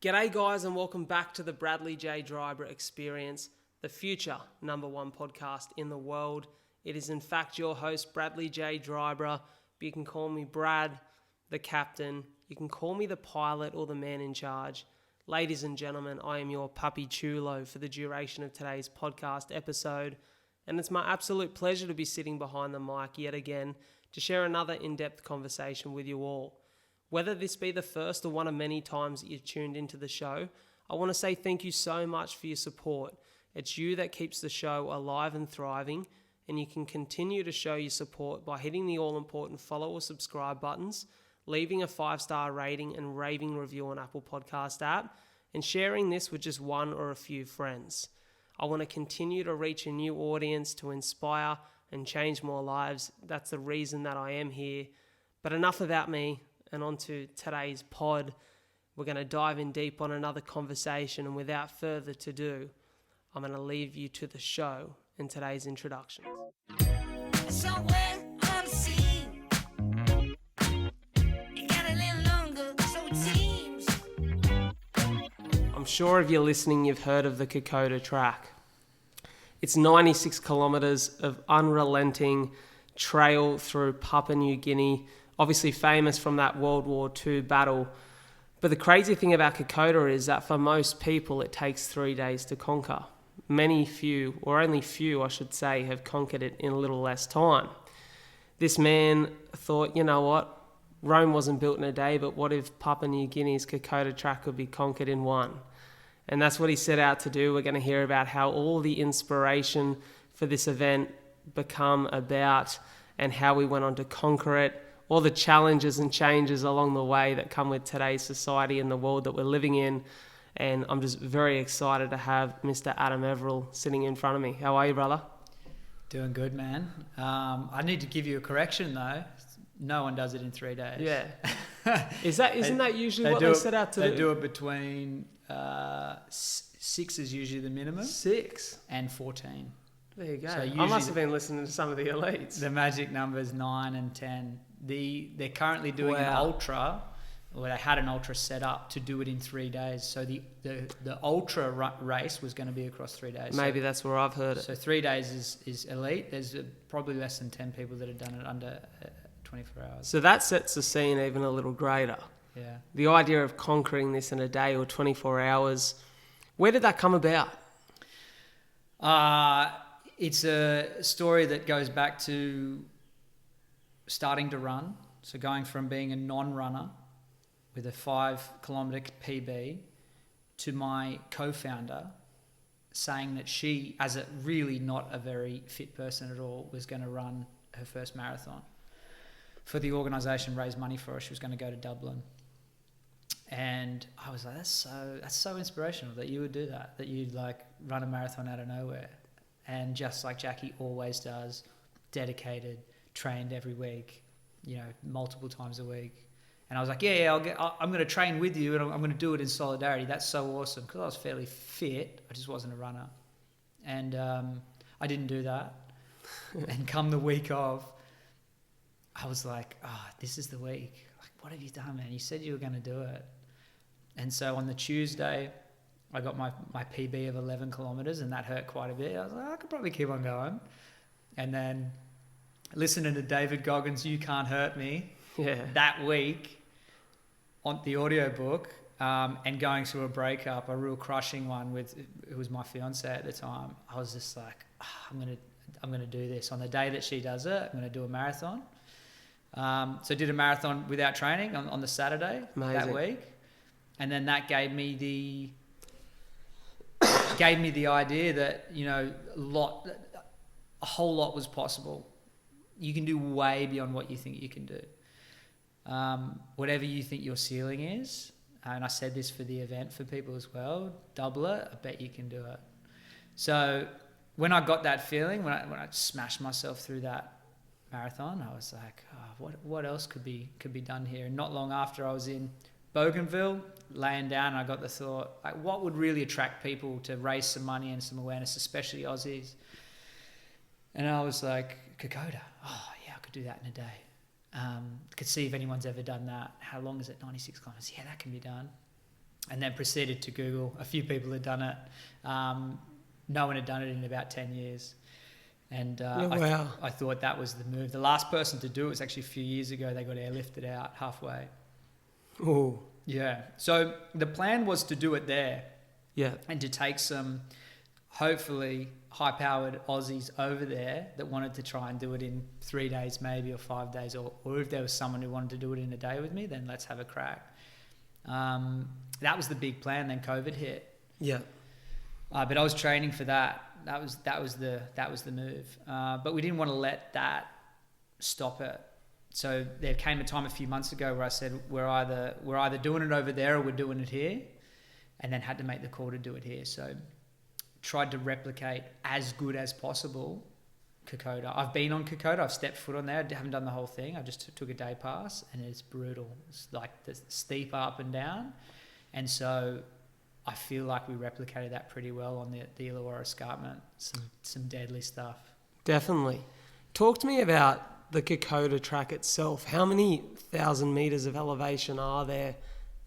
G'day guys and welcome back to the Bradley J. Dryber Experience, the future #1 podcast in the world. It is in fact your host Bradley J. Dryber, but you can call me Brad, the captain. You can call me the pilot or the man in charge. Ladies and gentlemen, I am your puppy chulo for the duration of today's podcast episode, and it's my absolute pleasure to be sitting behind the mic yet again to share another in-depth conversation with you all. Whether this be the first or one of many times that you've tuned into the show, I want to say thank you so much for your support. It's you that keeps the show alive and thriving, and you can continue to show your support by hitting the all-important follow or subscribe buttons, leaving a 5-star rating and raving review on Apple Podcast app, and sharing this with just one or a few friends. I want to continue to reach a new audience to inspire and change more lives. That's the reason that I am here. But enough about me. And on to today's pod. We're going to dive in deep on another conversation, and without further ado, I'm going to leave you to the show and today's introductions. Somewhere unseen, it got a little longer, so it seems. I'm sure if you're listening, you've heard of the Kokoda track. It's 96 kilometres of unrelenting trail through Papua New Guinea, obviously famous from that World War II battle. But the crazy thing about Kokoda is that for most people, it takes 3 days to conquer. Only few, I should say, have conquered it in a little less time. This man thought, you know what? Rome wasn't built in a day, but what if Papua New Guinea's Kokoda track could be conquered in one? And that's what he set out to do. We're going to hear about how all the inspiration for this event become about and how we went on to conquer it, all the challenges and changes along the way that come with today's society and the world that we're living in. And I'm just very excited to have Mr. Adam Everill sitting in front of me. How are you, brother? Doing good, man. I need to give you a correction, though. No one does it in 3 days. Yeah. Isn't that usually what they set out to do? They do it between 6 is usually the minimum. 6? And 14. There you go. So I must have been listening to some of the elites. The magic numbers 9 and 10. They're currently doing an ultra, or they had an ultra set up to do it in 3 days. So the ultra race was going to be across 3 days. Maybe that's where I've heard it. So 3 days is elite. There's probably less than 10 people that have done it under 24 hours. So that sets the scene even a little greater. Yeah. The idea of conquering this in a day or 24 hours, where did that come about? It's a story that goes back to starting to run. So going from being a non-runner with a 5-kilometre PB to my co-founder saying that she, as a really not a very fit person at all, was going to run her first marathon. For the organisation, raise money for her. She was going to go to Dublin. And I was like, that's so inspirational that you would do that you'd like run a marathon out of nowhere. And just like Jacqui always does, dedicated, trained every week, multiple times a week. And I was like, I'm going to train with you and I'm going to do it in solidarity. That's so awesome, because I was fairly fit. I just wasn't a runner. And I didn't do that. And come the week of, I was like, this is the week. Like, what have you done, man? You said you were going to do it. And so on the Tuesday, I got my PB of 11 kilometres, and that hurt quite a bit. I was like, I could probably keep on going. And then listening to David Goggins' You Can't Hurt Me that week on the audiobook, and going through a breakup, a real crushing one with, it was my fiance at the time. I was just like, I'm gonna do this. On the day that she does it, I'm going to do a marathon. So I did a marathon without training on the Saturday. Amazing. That week. And then that gave me the idea that, a whole lot was possible. You can do way beyond what you think you can do. Whatever you think your ceiling is, and I said this for the event for people as well, double it, I bet you can do it. So when I got that feeling, when I smashed myself through that marathon, I was like, what else could be done here? And not long after, I was in Bougainville, laying down, and I got the thought, like, what would really attract people to raise some money and some awareness, especially Aussies? And I was like, Kokoda. Oh, yeah, I could do that in a day. Could see if anyone's ever done that. How long is it? 96 kilometres. Yeah, that can be done. and then proceeded to Google. A few people had done it. No one had done it in about 10 years. And wow. I thought that was the move. The last person to do it was actually a few years ago. They got airlifted out halfway. Oh. Yeah. So the plan was to do it there. Yeah. And to take some, hopefully, high-powered Aussies over there that wanted to try and do it in 3 days maybe, or 5 days, or if there was someone who wanted to do it in a day with me, then let's have a crack. That was the big plan. Then COVID hit. Yeah. But I was training for that. That was the move. But we didn't want to let that stop it. So there came a time a few months ago where I said we're either doing it over there or we're doing it here, and then had to make the call to do it here. So tried to replicate as good as possible Kokoda. I've been on Kokoda. I've stepped foot on there. I haven't done the whole thing. I just took a day pass, and it's brutal. It's like the steep up and down, and so I feel like we replicated that pretty well on the Illawarra escarpment. Some deadly stuff. Definitely. Talk to me about the Kokoda track itself. How many 1,000 metres of elevation are there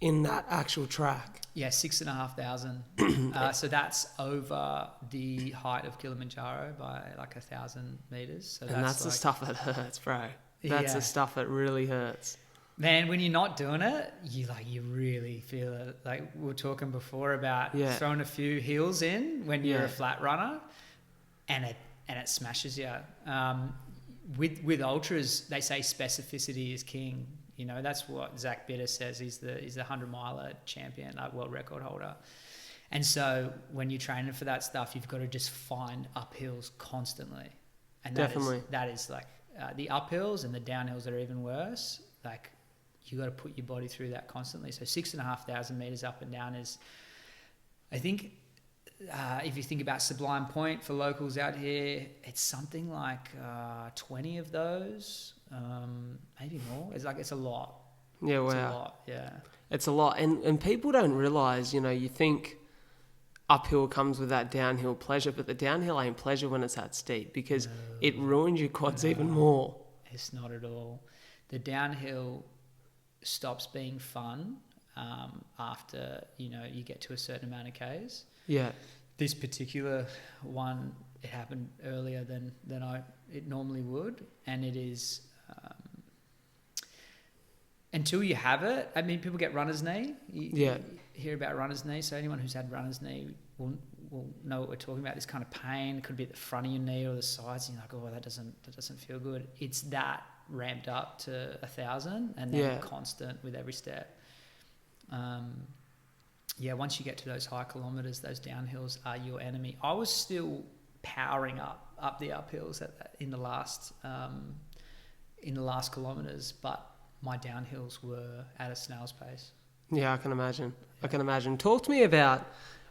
in that actual track? Yeah, 6,500. So that's over the height of Kilimanjaro by like 1,000 metres. So that's the stuff that hurts, bro. That's the stuff that really hurts. Man, when you're not doing it, you really feel it. Like we were talking before about throwing a few heels in when you're a flat runner, and it smashes you. With ultras, they say specificity is king. You know, that's what Zach Bitter says. He's the 100-miler champion, like world record holder. And so when you're training for that stuff, you've got to just find uphills constantly. And that is like the uphills and the downhills that are even worse. Like you got to put your body through that constantly. So 6,500 meters up and down is, I think, if you think about Sublime Point for locals out here, it's something like 20 of those, maybe more. It's a lot. Yeah, wow. It's a lot, yeah. It's a lot. And people don't realise, you think uphill comes with that downhill pleasure, but the downhill ain't pleasure when it's that steep, because it ruins your quads even more. It's not at all. The downhill stops being fun after, you get to a certain amount of Ks. Yeah. This particular one, it happened earlier than it normally would, and it is until you have it. I mean, people get runner's knee. You hear about runner's knee. So anyone who's had runner's knee will know what we're talking about. This kind of pain. It could be at the front of your knee or the sides. And you're like, oh, that doesn't feel good. It's that ramped up to 1,000, and then constant with every step. Once you get to those high kilometres, those downhills are your enemy. I was still powering up the uphills in the last kilometres, but my downhills were at a snail's pace. Yeah, I can imagine. I can imagine. Talk to me about,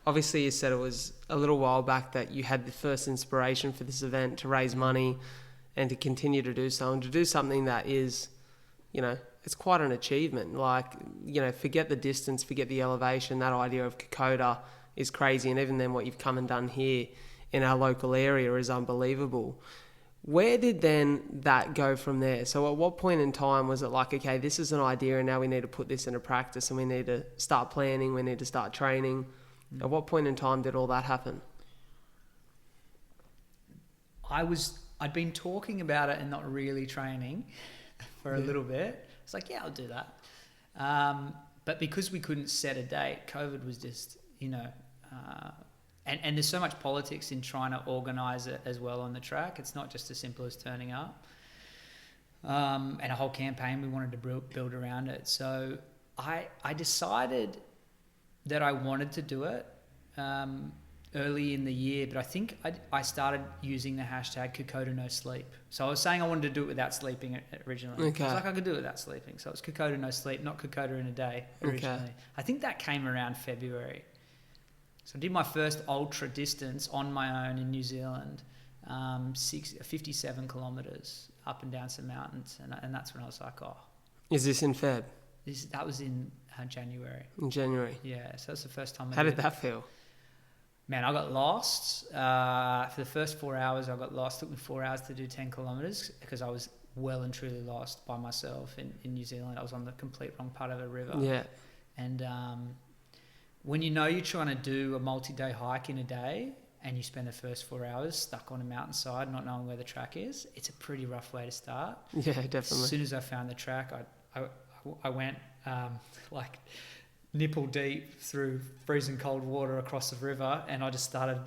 obviously you said it was a little while back that you had the first inspiration for this event to raise money and to continue to do so, and to do something that is, it's quite an achievement. Like, forget the distance, forget the elevation. That idea of Kokoda is crazy. And even then what you've come and done here in our local area is unbelievable. Where did then that go from there? So at what point in time was it like, okay, this is an idea and now we need to put this into practice and we need to start planning, we need to start training? At what point in time did all that happen? I'd been talking about it and not really training for a little bit. It's like, yeah, I'll do that. But because we couldn't set a date, COVID was just, and there's so much politics in trying to organise it as well on the track. It's not just as simple as turning up. And a whole campaign we wanted to build around it. So I decided that I wanted to do it early in the year, but I think I started using the hashtag Kokoda no sleep. So I was saying I wanted to do it without sleeping originally. Okay. I was like, I could do it without sleeping. So it was Kokoda no sleep, not Kokoda in a day originally. Okay. I think that came around February. So I did my first ultra distance on my own in New Zealand, 57 kilometres up and down some mountains. And that's when I was like, oh. Is this in Feb? That was in January. In January? Yeah, so that's the first time. How did that feel? Man, I got lost. For the first 4 hours, I got lost. It took me 4 hours to do 10 kilometres because I was well and truly lost by myself in New Zealand. I was on the complete wrong part of a river. Yeah. And when you know you're trying to do a multi-day hike in a day and you spend the first 4 hours stuck on a mountainside not knowing where the track is, it's a pretty rough way to start. Yeah, definitely. As soon as I found the track, I went like nipple deep through freezing cold water across the river, and I just started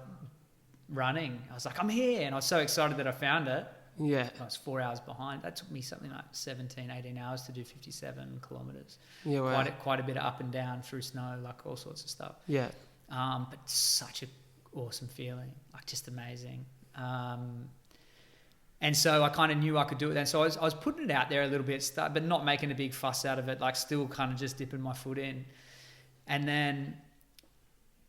running. I was like, I'm here, and I was so excited that I found it. Yeah. I was 4 hours behind. That took me something like 17, 18 hours to do 57 kilometres. Yeah, wow. Quite a bit of up and down through snow, like all sorts of stuff. Yeah. But such an awesome feeling, like just amazing. And so I kind of knew I could do it then. So I was putting it out there a little bit, but not making a big fuss out of it, like still kind of just dipping my foot in. And then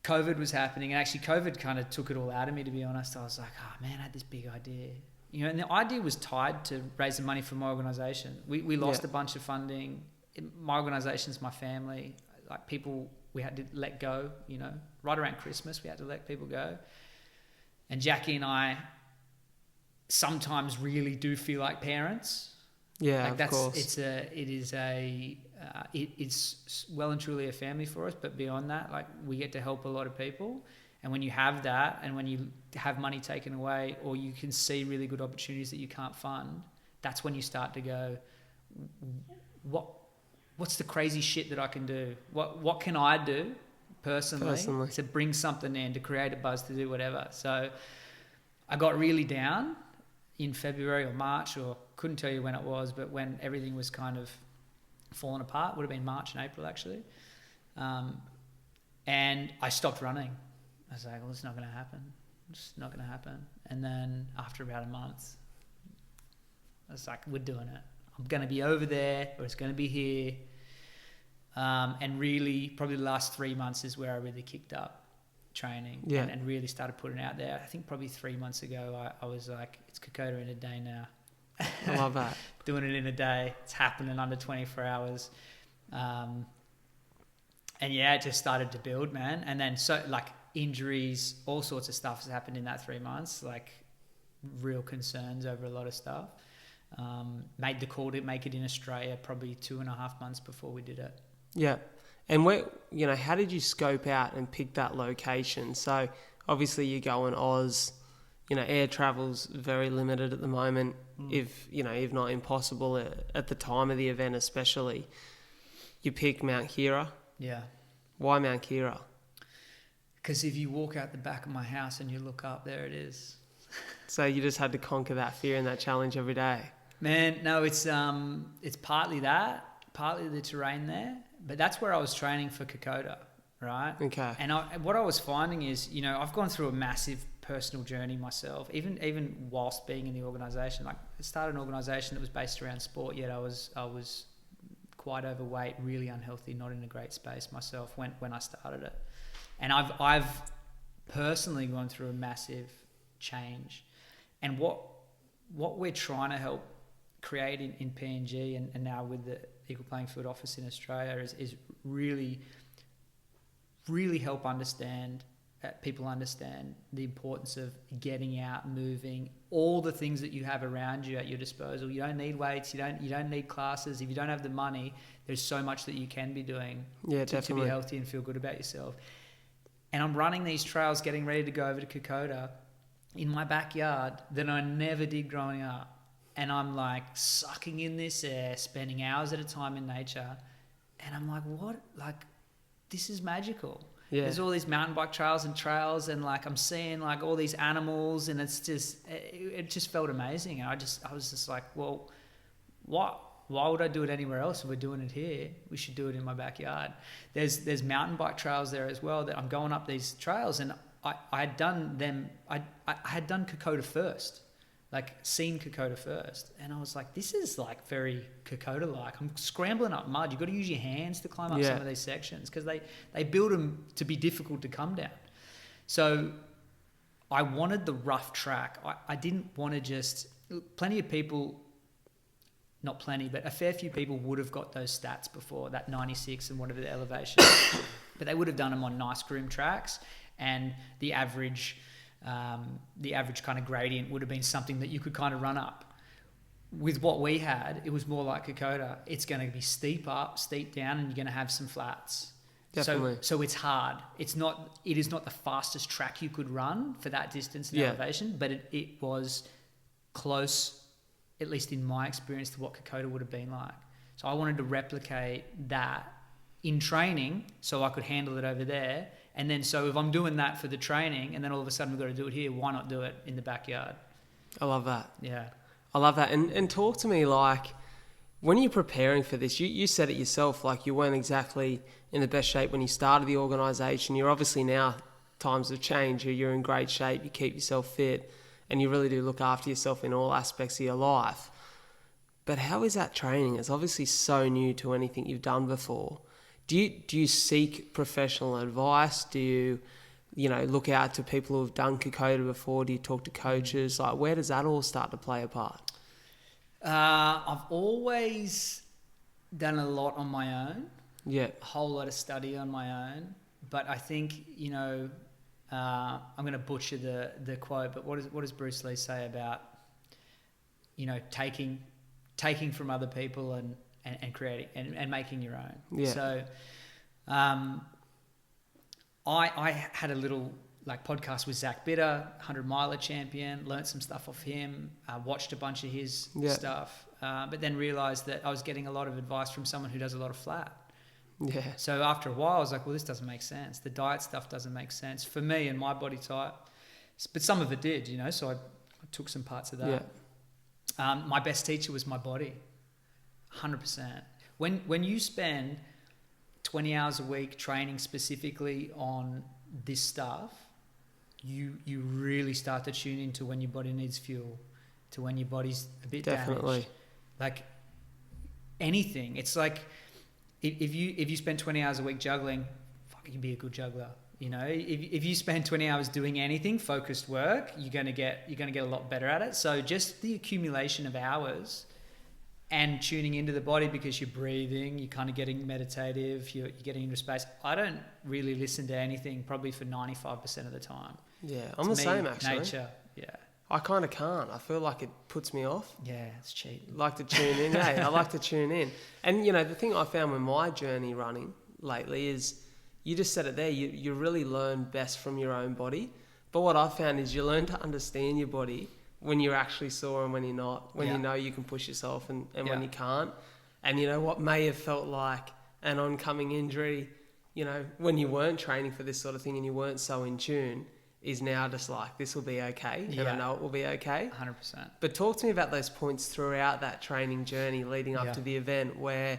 COVID was happening, and actually COVID kind of took it all out of me, to be honest. I was like, oh man, I had this big idea. You know, and the idea was tied to raising money for my organisation. We lost a bunch of funding. My organisation's my family. Like people, we had to let go, you know. Right around Christmas, we had to let people go. And Jacqui and I sometimes really do feel like parents. Yeah, like of that's, course. It's well and truly a family for us, but beyond that, like we get to help a lot of people. And when you have that, and when you have money taken away, or you can see really good opportunities that you can't fund, that's when you start to go, what's the crazy shit that I can do? What can I do personally to bring something in, to create a buzz, to do whatever? So I got really down in February or March, or couldn't tell you when it was, but when everything was kind of falling apart, would have been March and April actually. And I stopped running. I was like, well, it's not going to happen. It's not going to happen. And then after about a month, I was like, we're doing it. I'm going to be over there, or it's going to be here. And really, probably the last 3 months is where I really kicked up training and really started putting it out there. I think probably 3 months ago, I was like, it's Kokoda in a day now. I love that. Doing it in a day. It's happening under 24 hours. And yeah, it just started to build, man. And then so like injuries, all sorts of stuff has happened in that 3 months, like real concerns over a lot of stuff. Made the call to make it in Australia probably 2.5 months before we did it. Yeah. And how did you scope out and pick that location? So obviously you go in Oz, air travel's very limited at the moment, if not impossible at the time of the event especially. You pick Mount Keira. Yeah. Why Mount Keira? Because if you walk out the back of my house and you look up, there it is. So you just had to conquer that fear and that challenge every day. Man, no, it's partly that, partly the terrain there, but that's where I was training for Kokoda, right? Okay. And what I was finding is, I've gone through a massive personal journey myself, even whilst being in the organisation. Like I started an organisation that was based around sport, yet I was quite overweight, really unhealthy, not in a great space myself when I started it. And I've personally gone through a massive change. And what we're trying to help create in PNG and now with the Equal Playing Field office in Australia is really, really help people understand the importance of getting out, moving, all the things that you have around you at your disposal. You don't need weights, you don't need classes. If you don't have the money, there's so much that you can be doing to be healthy and feel good about yourself. And I'm running these trails, getting ready to go over to Kokoda in my backyard that I never did growing up. And I'm like sucking in this air, spending hours at a time in nature. And I'm like, what? Like, this is magical. Yeah. There's all these mountain bike trails and like I'm seeing like all these animals, and it just felt amazing. And I was just like, well, why would I do it anywhere else? If we're doing it here, we should do it in my backyard. There's mountain bike trails there as well that I'm going up these trails, and I had done them. I had done Kokoda first, like seen Kokoda first, and I was like, this is like very Kokoda-like. I'm scrambling up mud. You've got to use your hands to climb up some of these sections because they build them to be difficult to come down. So I wanted the rough track. I didn't want to just... Plenty of people... Not plenty, but a fair few people would have got those stats before, that 96 and whatever the elevation. But they would have done them on nice groomed tracks, and the average kind of gradient would have been something that you could kind of run up. With what we had, it was more like Kokoda. It's going to be steep up, steep down, and you're going to have some flats. Definitely. So it's hard. It is not the fastest track you could run for that distance and elevation, but it was close, at least in my experience, to what Kokoda would have been like. So I wanted to replicate that in training so I could handle it over there. And then so if I'm doing that for the training and then all of a sudden we've got to do it here, why not do it in the backyard? I love that. Yeah. I love that. And talk to me, like, when you're preparing for this, you said it yourself, like you weren't exactly in the best shape when you started the organisation. You're obviously now, times have changed, you're in great shape, you keep yourself fit, and you really do look after yourself in all aspects of your life. But how is that training? It's obviously so new to anything you've done before. Do you seek professional advice? Do you look out to people who have done Kokoda before? Do you talk to coaches? Like, where does that all start to play a part? I've always done a lot on my own. Yeah. A whole lot of study on my own. But I think, I'm going to butcher the quote, but what does Bruce Lee say about, taking from other people and creating and making your own? Yeah. So I had a little podcast with Zach Bitter, 100-miler champion, learned some stuff off him, watched a bunch of his stuff, but then realised that I was getting a lot of advice from someone who does a lot of flat. Yeah. So after a while, I was like, well, this doesn't make sense. The diet stuff doesn't make sense for me and my body type. But some of it did, so I took some parts of that. Yeah. My best teacher was my body, 100%. When you spend 20 hours a week training specifically on this stuff, you really start to tune into when your body needs fuel, to when your body's a bit damaged. Like anything. It's like if you spend 20 hours a week juggling, fuck, you can be a good juggler. If you spend 20 hours doing anything, focused work, you're gonna get a lot better at it. So just the accumulation of hours and tuning into the body, because you're breathing, you're kind of getting meditative, you're getting into space. I don't really listen to anything probably for 95% of the time. Yeah, I'm the same actually. Nature, yeah. I kind of can't. I feel like it puts me off. Yeah, it's cheap. Like to tune in. Hey, I like to tune in. And, the thing I found with my journey running lately is, you just said it there, you really learn best from your own body. But what I found is you learn to understand your body when you're actually sore and when you're not, when you know you can push yourself and when you can't. And what may have felt like an oncoming injury, when you weren't training for this sort of thing and you weren't so in tune, is now just like, this will be okay. And I know it will be okay. 100%. But talk to me about those points throughout that training journey leading up to the event where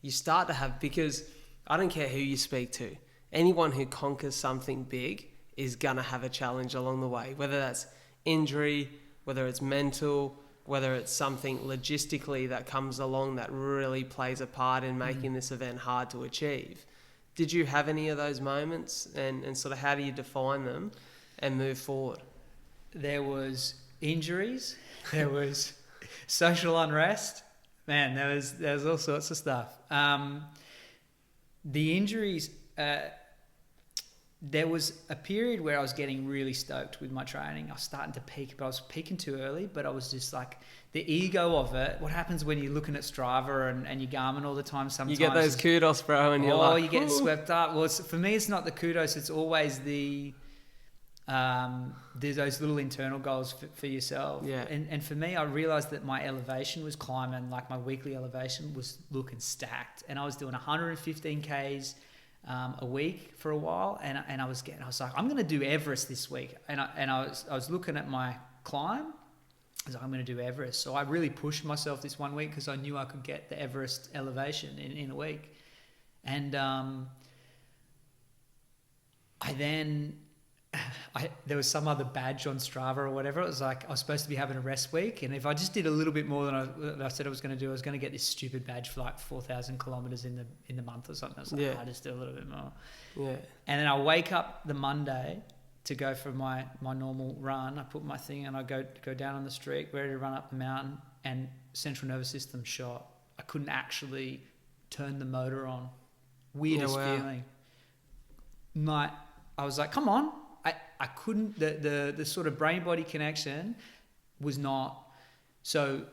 you start to have, because I don't care who you speak to, anyone who conquers something big is going to have a challenge along the way, whether that's injury, whether it's mental, whether it's something logistically that comes along that really plays a part in making this event hard to achieve. Did you have any of those moments, and sort of how do you define them and move forward? There was injuries, there was social unrest, man, there was all sorts of stuff. The injuries, there was a period where I was getting really stoked with my training. I was starting to peak, but I was peaking too early. But I was just like, the ego of it. What happens when you're looking at Strava and your Garmin all the time? Sometimes you get those kudos, bro, and you're like, you get swept up. Well, for me, it's not the kudos. It's always there's those little internal goals for yourself. Yeah. And for me, I realized that my elevation was climbing. Like my weekly elevation was looking stacked, and I was doing 115 Ks. A week for a while, and I was like, I'm going to do Everest this week, and I was looking at my climb. I was like, I'm going to do Everest. So I really pushed myself this one week because I knew I could get the Everest elevation in a week, and there was some other badge on Strava or whatever. It was like I was supposed to be having a rest week, and if I just did a little bit more than I said I was going to do, I was going to get this stupid badge for like 4,000 kilometers in the month or something. I was like, I just do a little bit more. Yeah. And then I wake up the Monday to go for my normal run. I put my thing and I go down on the street, ready to run up the mountain, and central nervous system shot. I couldn't actually turn the motor on. Weirdest feeling. I was like, come on. I couldn't, the sort of brain-body connection was not, so,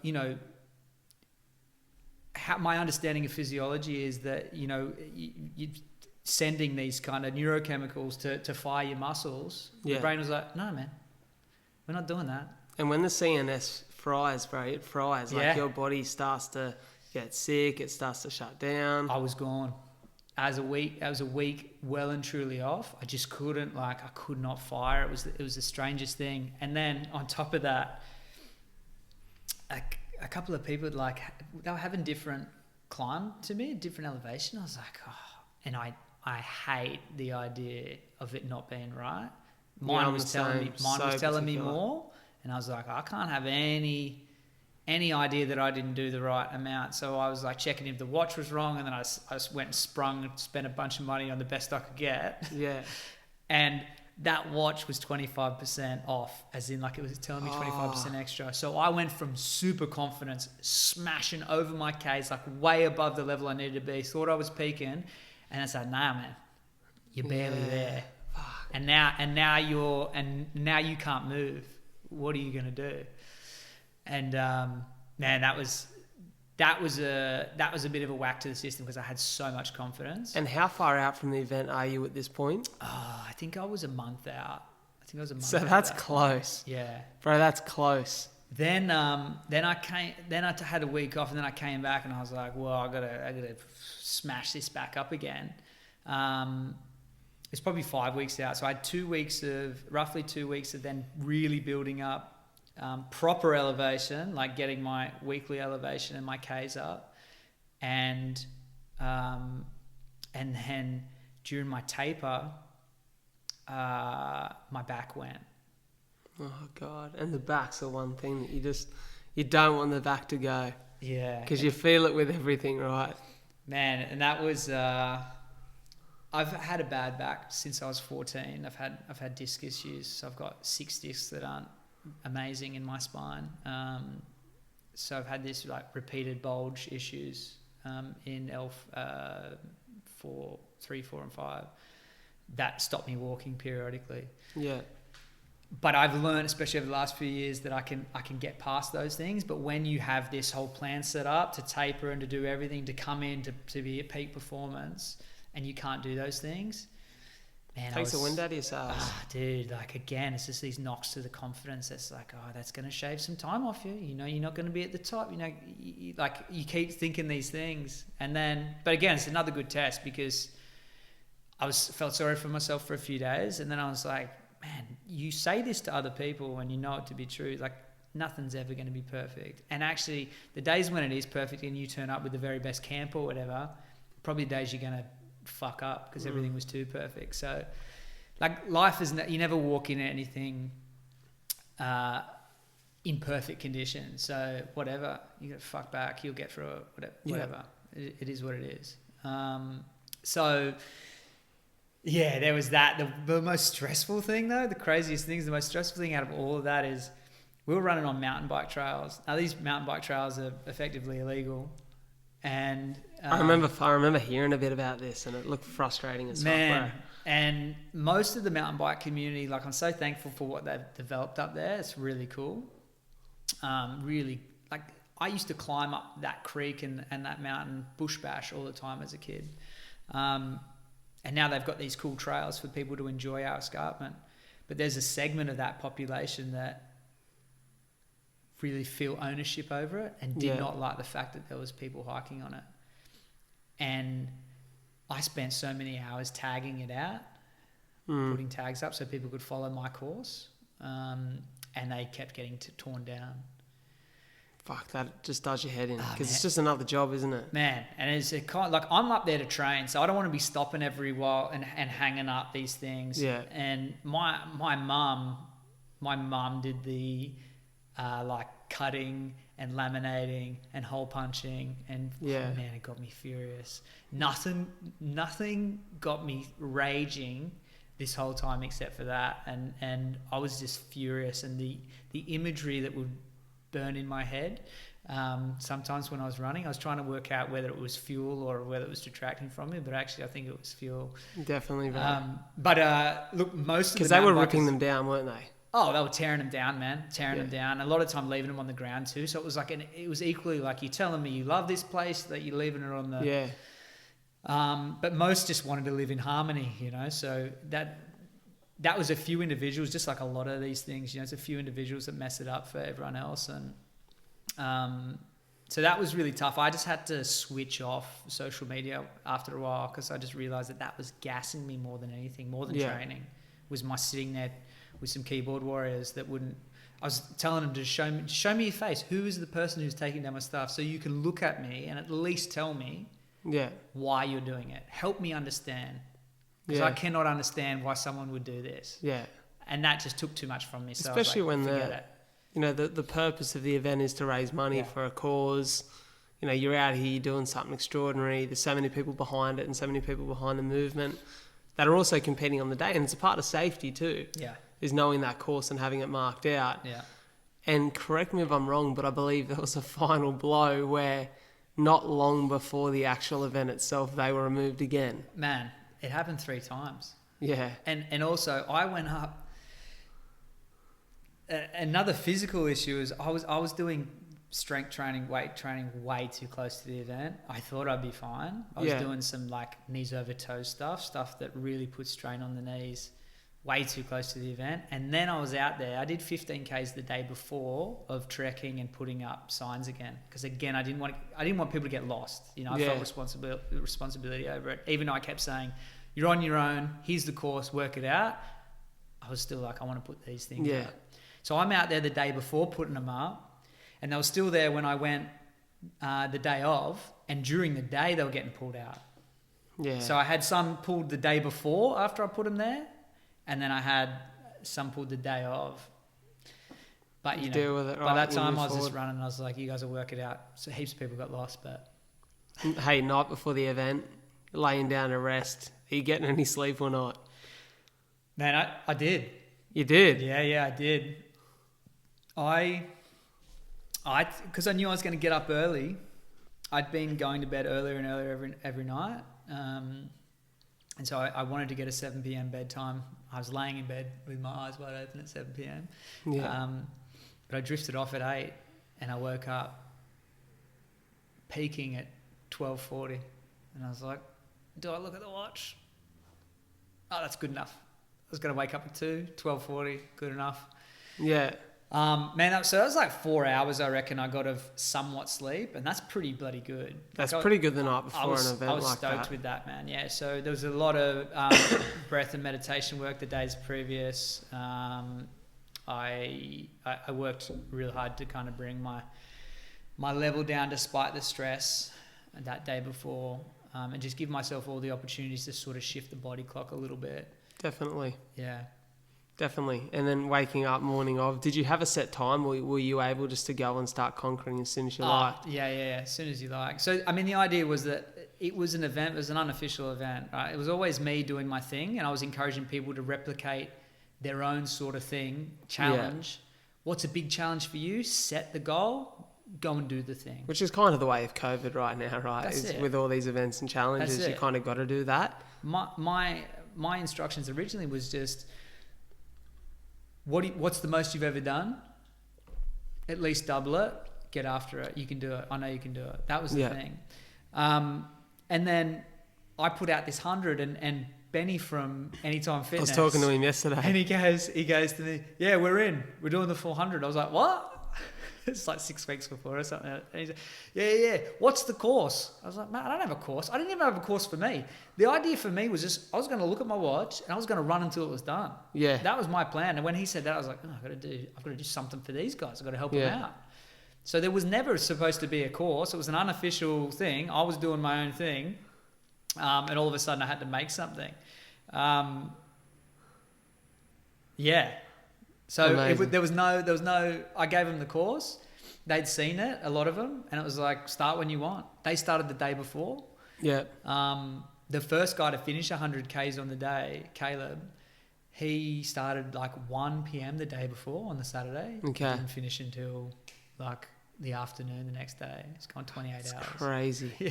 my understanding of physiology is that, sending these kind of neurochemicals to fire your muscles. Yeah. The brain was like, no, man, we're not doing that. And when the CNS fries, bro, it fries. Like Yeah. your body starts to get sick. It starts to shut down. I was gone. I was a week well and truly off. I just couldn't, I could not fire. It was the strangest thing. And then on top of that, a couple of people they were having different climb to me, different elevation. I was like, oh, and I hate the idea of it not being right. Mine was telling me more, and I was like, I can't have any idea that I didn't do the right amount. So I was like checking if the watch was wrong, and then I just went and sprung and spent a bunch of money on the best I could get. Yeah. And that watch was 25% off, as in it was telling me 25% extra. So I went from super confidence, smashing over my Ks, way above the level I needed to be, thought I was peaking, and it's like, nah, man, you're barely there. Fuck. And now you can't move. What are you gonna do? And man, that was a bit of a whack to the system because I had so much confidence. And how far out from the event are you at this point? I think I was a month out. So that's close. Yeah, Bro, that's close. Then I had a week off, and then I came back, and I was like, well, I gotta smash this back up again. It's probably 5 weeks out, so I had roughly 2 weeks of then really building up proper elevation, like getting my weekly elevation and my Ks up, and then during my taper, my back went. Oh God! And the back's the one thing that you don't want the back to go. Yeah, because you feel it with everything, right? Man, and that was. I've had a bad back since I was 14. I've had disc issues. So I've got 6 discs that aren't amazing in my spine. So I've had this repeated bulge issues in L3, 4, and 5. That stopped me walking periodically. Yeah. But I've learned, especially over the last few years, that I can get past those things. But when you have this whole plan set up to taper and to do everything to come in to be at peak performance, and you can't do those things, man, Takes the wind out of your sails. Dude, again, it's just these knocks to the confidence. It's that's going to shave some time off you. You're not going to be at the top. You keep thinking these things, and then, but again, it's another good test because I felt sorry for myself for a few days, and then I was like, man, you say this to other people and you know it to be true. Nothing's ever going to be perfect. And actually, the days when it is perfect and you turn up with the very best camp or whatever, probably the days you're going to fuck up because everything was too perfect. So, life is, you never walk into anything in perfect conditions. So, whatever, you got to fuck back, you'll get through it, whatever. Yeah. It is what it is. So... yeah, there was that. The most stressful thing, though, the craziest things, the most stressful thing out of all of that is we were running on mountain bike trails. Now, these mountain bike trails are effectively illegal. And I remember hearing a bit about this, and it looked frustrating as fuck, bro. And most of the mountain bike community, I'm so thankful for what they've developed up there. It's really cool. Really, I used to climb up that creek and that mountain bush bash all the time as a kid. And now they've got these cool trails for people to enjoy our escarpment. But there's a segment of that population that really feel ownership over it and did not like the fact that there was people hiking on it. And I spent so many hours tagging it out, putting tags up so people could follow my course. And they kept getting torn down. Fuck, that just does your head in because it's just another job, isn't it? Man, and it's I'm up there to train, so I don't want to be stopping every while and hanging up these things. Yeah. And my mum did the cutting and laminating and hole punching, and man, it got me furious. Nothing got me raging this whole time except for that, and I was just furious, and the imagery that would burn in my head. Sometimes when I was running, I was trying to work out whether it was fuel or whether it was detracting from me, but actually I think it was fuel. Definitely, bro. Look, most of because they were ripping them down, weren't they? Oh, they were tearing them down, man. Them down. A lot of time leaving them on the ground too. So it was it was equally you're telling me you love this place, that you're leaving it on the But most just wanted to live in harmony, you know. So that was a few individuals, just like a lot of these things, you know, it's a few individuals that mess it up for everyone else. And so that was really tough. I just had to switch off social media after a while because I just realized that was gassing me more than anything, more than training, was my sitting there with some keyboard warriors that wouldn't. I was telling them to show me your face. Who is the person who's taking down my stuff, so you can look at me and at least tell me why you're doing it. Help me understand, because I cannot understand why someone would do this. Yeah, and that just took too much from me. So especially I was like, when the purpose of the event is to raise money for a cause. You know, you're out here doing something extraordinary. There's so many people behind it and so many people behind the movement that are also competing on the day, and it's a part of safety too. Yeah. Is knowing that course and having it marked out. Yeah. And correct me if I'm wrong, but I believe there was a final blow where not long before the actual event itself, they were removed again. Man, it happened 3 times. Yeah. And also I went up. Another physical issue is I was doing strength training, weight training way too close to the event. I thought I'd be fine. I was doing some like knees over toes stuff that really puts strain on the knees. Way too close to the event. And then I was out there. I did 15Ks the day before of trekking and putting up signs again. Because again, I didn't want people to get lost. You know, I felt responsibility over it. Even though I kept saying, you're on your own, here's the course, work it out. I was still like, I want to put these things up. So I'm out there the day before putting them up. And they were still there when I went the day of. And during the day, they were getting pulled out. Yeah. So I had some pulled the day before after I put them there. And then I had some pulled the day of. But, you know, by that time I was just running and I was like, you guys will work it out. So heaps of people got lost, but... Hey, night before the event, laying down to rest. Are you getting any sleep or not? Man, I did. You did? Yeah, I did. Because I knew I was going to get up early. I'd been going to bed earlier and earlier every night. And so I wanted to get a 7 p.m. bedtime. I was laying in bed with my eyes wide open at 7 p.m. Yeah. But I drifted off at 8 and I woke up peaking at 12:40. And I was like, do I look at the watch? Oh, that's good enough. I was going to wake up at 12:40, good enough. Yeah. Man, so that was like 4 hours, I reckon, I got of somewhat sleep, and that's pretty bloody good. That's pretty good the night before an event like that. I was stoked with that, man. Yeah, so there was a lot of breath and meditation work the days previous. I worked real hard to kind of bring my level down despite the stress that day before, and just give myself all the opportunities to sort of shift the body clock a little bit. Definitely. Yeah. Definitely. And then waking up morning of, did you have a set time or were you able just to go and start conquering as soon as you liked? Yeah, as soon as you like. So, I mean, the idea was that it was an event, it was an unofficial event, right? It was always me doing my thing and I was encouraging people to replicate their own sort of thing, challenge. Yeah. What's a big challenge for you? Set the goal, go and do the thing. Which is kind of the way of COVID right now, right? That's it. With all these events and challenges, you kind of got to do that. My instructions originally was just... What's the most you've ever done? At least double it. Get after it. You can do it. I know you can do it. That was the thing. And then I put out this 100 and Benny from Anytime Fitness. I was talking to him yesterday. And he goes to me, yeah, we're in. We're doing the 400. I was like, what? It's like 6 weeks before or something. And he's like, yeah. What's the course? I was like, man, I don't have a course. I didn't even have a course for me. The idea for me was just, I was going to look at my watch and I was going to run until it was done. Yeah. That was my plan. And when he said that, I was like, I've got to do something for these guys. I've got to help them out. So there was never supposed to be a course. It was an unofficial thing. I was doing my own thing. And all of a sudden I had to make something. Yeah. So there was no, I gave them the course. They'd seen it, a lot of them. And it was like, start when you want. They started the day before. Yeah. The first guy to finish 100 Ks on the day, Caleb, he started like 1 p.m. the day before on the Saturday. Okay. He didn't finish until like the afternoon the next day. It's gone 28 hours. Crazy. Yeah.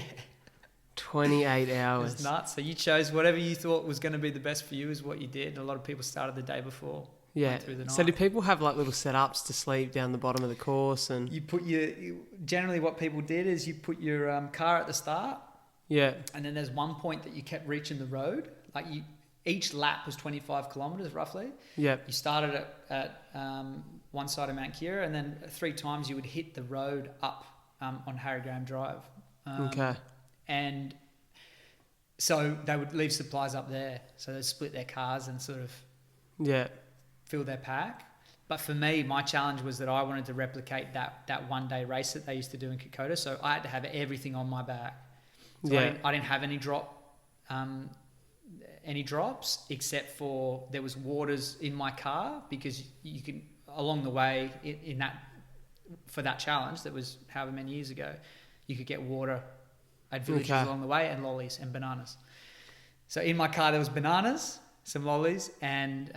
28 hours. It's nuts. So you chose whatever you thought was going to be the best for you is what you did. And a lot of people started the day before. Yeah. So do people have like little setups to sleep down the bottom of the course? And you put generally what people did is you put your car at the start Yeah. And then there's one point that you kept reaching the road. Like each lap was 25 kilometres roughly. Yeah. You started at one side of Mount Keira, and then 3 times you would hit the road up on Harry Graham Drive. Okay. And so they would leave supplies up there. So they'd split their cars and sort of fill their pack. But for me, my challenge was that I wanted to replicate that one-day race that they used to do in Kokoda. So I had to have everything on my back. So I didn't have any drops, except for there was waters in my car, because you can, along the way in that, for that challenge that was however many years ago, you could get water at villages along the way, and lollies and bananas. So in my car there was bananas, some lollies, and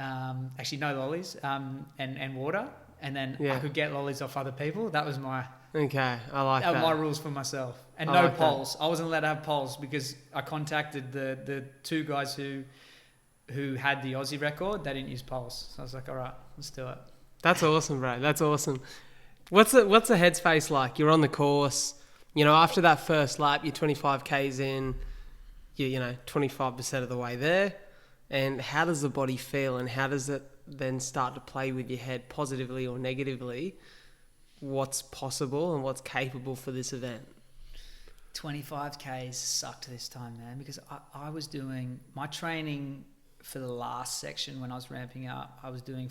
actually no lollies, and water, and then I could get lollies off other people. That was my I like that. That were my rules for myself. And no poles. I wasn't allowed to have poles, because I contacted the 2 guys who had the Aussie record. They didn't use poles. So I was like, all right, let's do it. That's awesome, bro. That's awesome. What's the headspace like? You're on the course, you know, after that first lap, you're 25 Ks in, you're 25% of the way there. And how does the body feel, and how does it then start to play with your head, positively or negatively? What's possible and what's capable for this event? 25 Ks sucked this time, man, because I was doing my training for the last section when I was ramping up. I was doing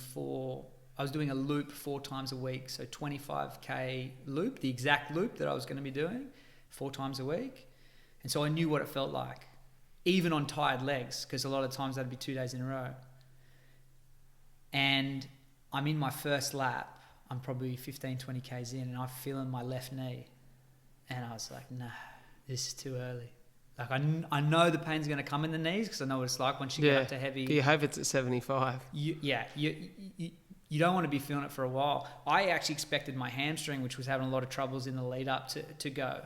a loop 4 times a week. So 25K loop, the exact loop that I was going to be doing 4 times a week. And so I knew what it felt like, even on tired legs, because a lot of times that'd be 2 days in a row. And I'm in my first lap. I'm probably 15, 20 Ks in, and I'm feeling my left knee. And I was like, nah, this is too early. Like, I know the pain's going to come in the knees, because I know what it's like once you get up to heavy. Do you hope it's at 75? You don't want to be feeling it for a while. I actually expected my hamstring, which was having a lot of troubles in the lead up, to go.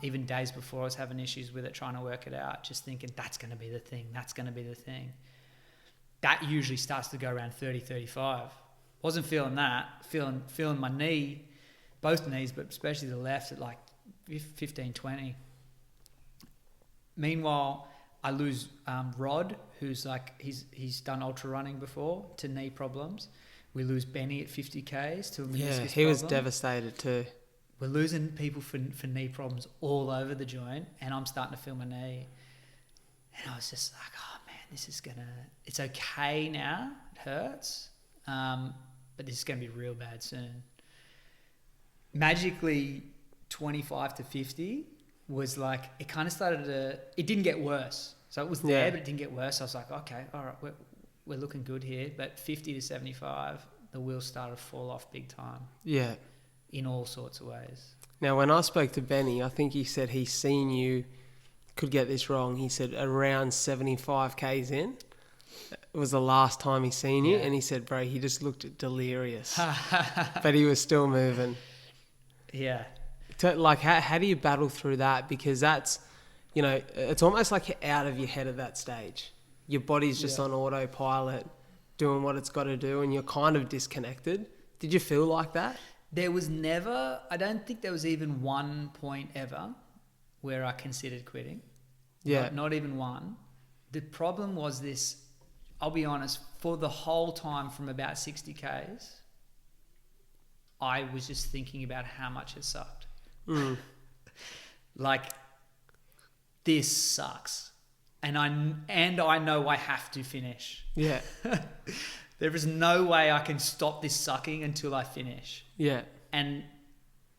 Even days before, I was having issues with it, trying to work it out, just thinking that's going to be the thing. That's going to be the thing. That usually starts to go around 30, 35. Wasn't feeling that. Feeling my knee, both knees, but especially the left, at like 15, 20. Meanwhile, I lose Rod, who's like, he's done ultra running before, to knee problems. We lose Benny at 50 Ks to a meniscus problem. He was devastated too. We're losing people for knee problems all over the joint, and I'm starting to feel my knee. And I was just like, oh man, it's okay now. It hurts. But this is going to be real bad soon. Magically, 25 to 50 was like, it kind of it didn't get worse. So it was there, but it didn't get worse. I was like, okay, all right, we're looking good here. But 50 to 75, the wheels started to fall off big time. Yeah. In all sorts of ways. Now, when I spoke to Benny, I think he said he's seen you, could get this wrong, he said around 75 Ks in. It was the last time he seen you, and he said, bro, he just looked delirious. But he was still moving. Yeah. Like, how do you battle through that? Because that's, it's almost like you're out of your head at that stage. Your body's just on autopilot, doing what it's got to do, and you're kind of disconnected. Did you feel like that? There was never, I don't think there was even one point ever where I considered quitting. Yeah. Not even one. The problem was this, I'll be honest, for the whole time from about 60 Ks, I was just thinking about how much it sucked. Like, this sucks. And I know I have to finish. Yeah. There is no way I can stop this sucking until I finish. Yeah. And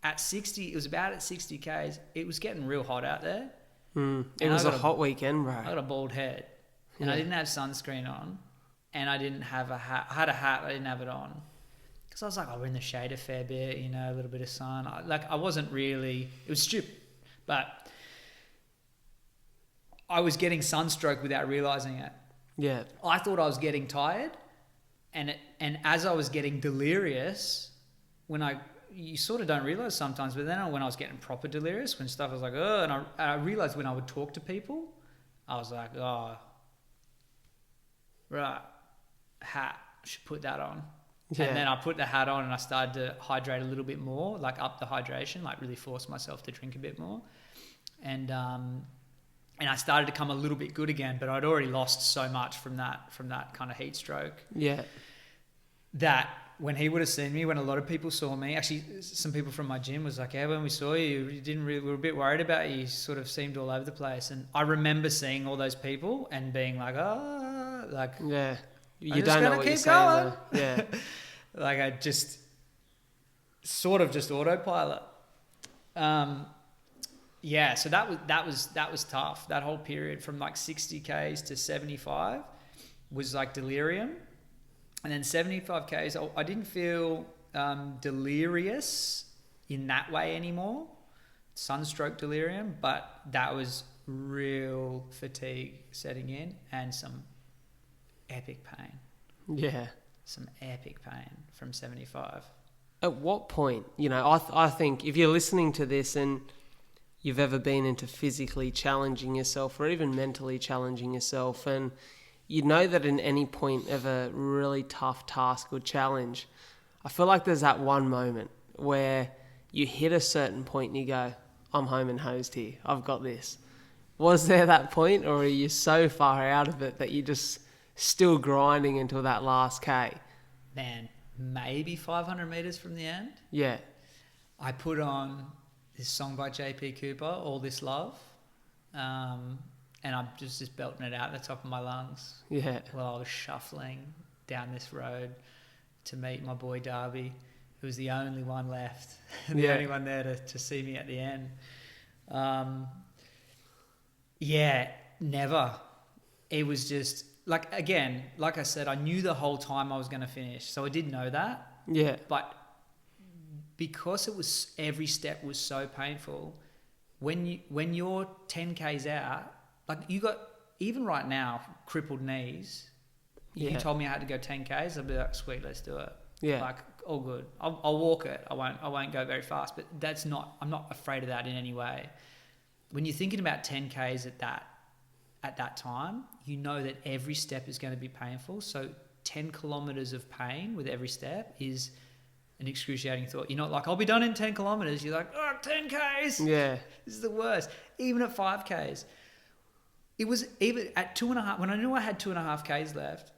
at 60, it was about at 60 Ks, it was getting real hot out there. It was a hot weekend, bro. I got a bald head. And I didn't have sunscreen on. And I didn't have a hat. I had a hat, I didn't have it on. Because I was like, we're in the shade a fair bit, a little bit of sun. I wasn't really, it was stupid. But I was getting sunstroke without realising it. Yeah. I thought I was getting tired. And as I was getting delirious, you sort of don't realise sometimes, but then when I was getting proper delirious, when stuff was like, oh, and I realised when I would talk to people, I was like, oh, right, hat, should put that on. Yeah. And then I put the hat on and I started to hydrate a little bit more, like up the hydration, like really force myself to drink a bit more. and I started to come a little bit good again, but I'd already lost so much from that kind of heat stroke. Yeah. That when he would have seen me, when a lot of people saw me, actually some people from my gym was like, yeah, when we saw you, we were a bit worried about you. You sort of seemed all over the place. And I remember seeing all those people and being like, yeah, you I'm don't know what you're saying. Yeah. Like I just sort of just autopilot. Yeah, so that was tough. That whole period from like 60 Ks to 75 was like delirium. And then 75 Ks, I didn't feel delirious in that way anymore. Sunstroke delirium, but that was real fatigue setting in and some epic pain. Yeah. Some epic pain from 75. At what point, I think if you're listening to this and you've ever been into physically challenging yourself or even mentally challenging yourself, and you know that in any point of a really tough task or challenge, I feel like there's that one moment where you hit a certain point and you go, I'm home and hosed here. I've got this. Was there that point, or are you so far out of it that you're just still grinding until that last K? Man, maybe 500 meters from the end. Yeah. I put on this song by JP Cooper, All This Love. And I'm just belting it out at the top of my lungs. Yeah. While I was shuffling down this road to meet my boy Darby, who was the only one left, the only one there to see me at the end. Never. It was just like, again, like I said, I knew the whole time I was going to finish. So I did know that. Yeah. But because it was, every step was so painful, when you're 10 Ks out, like you got, even right now, crippled knees. If you told me I had to go 10 Ks, I'd be like, sweet, let's do it. Yeah. Like, all good. I'll walk it. I won't go very fast, but I'm not afraid of that in any way. When you're thinking about 10 Ks at that time, you know that every step is going to be painful. So 10 kilometres of pain with every step is an excruciating thought. You're not like, I'll be done in 10 kilometres. You're like, 10 Ks. Yeah. This is the worst. Even at 5 Ks. It was even at 2.5, when I knew I had 2.5 Ks left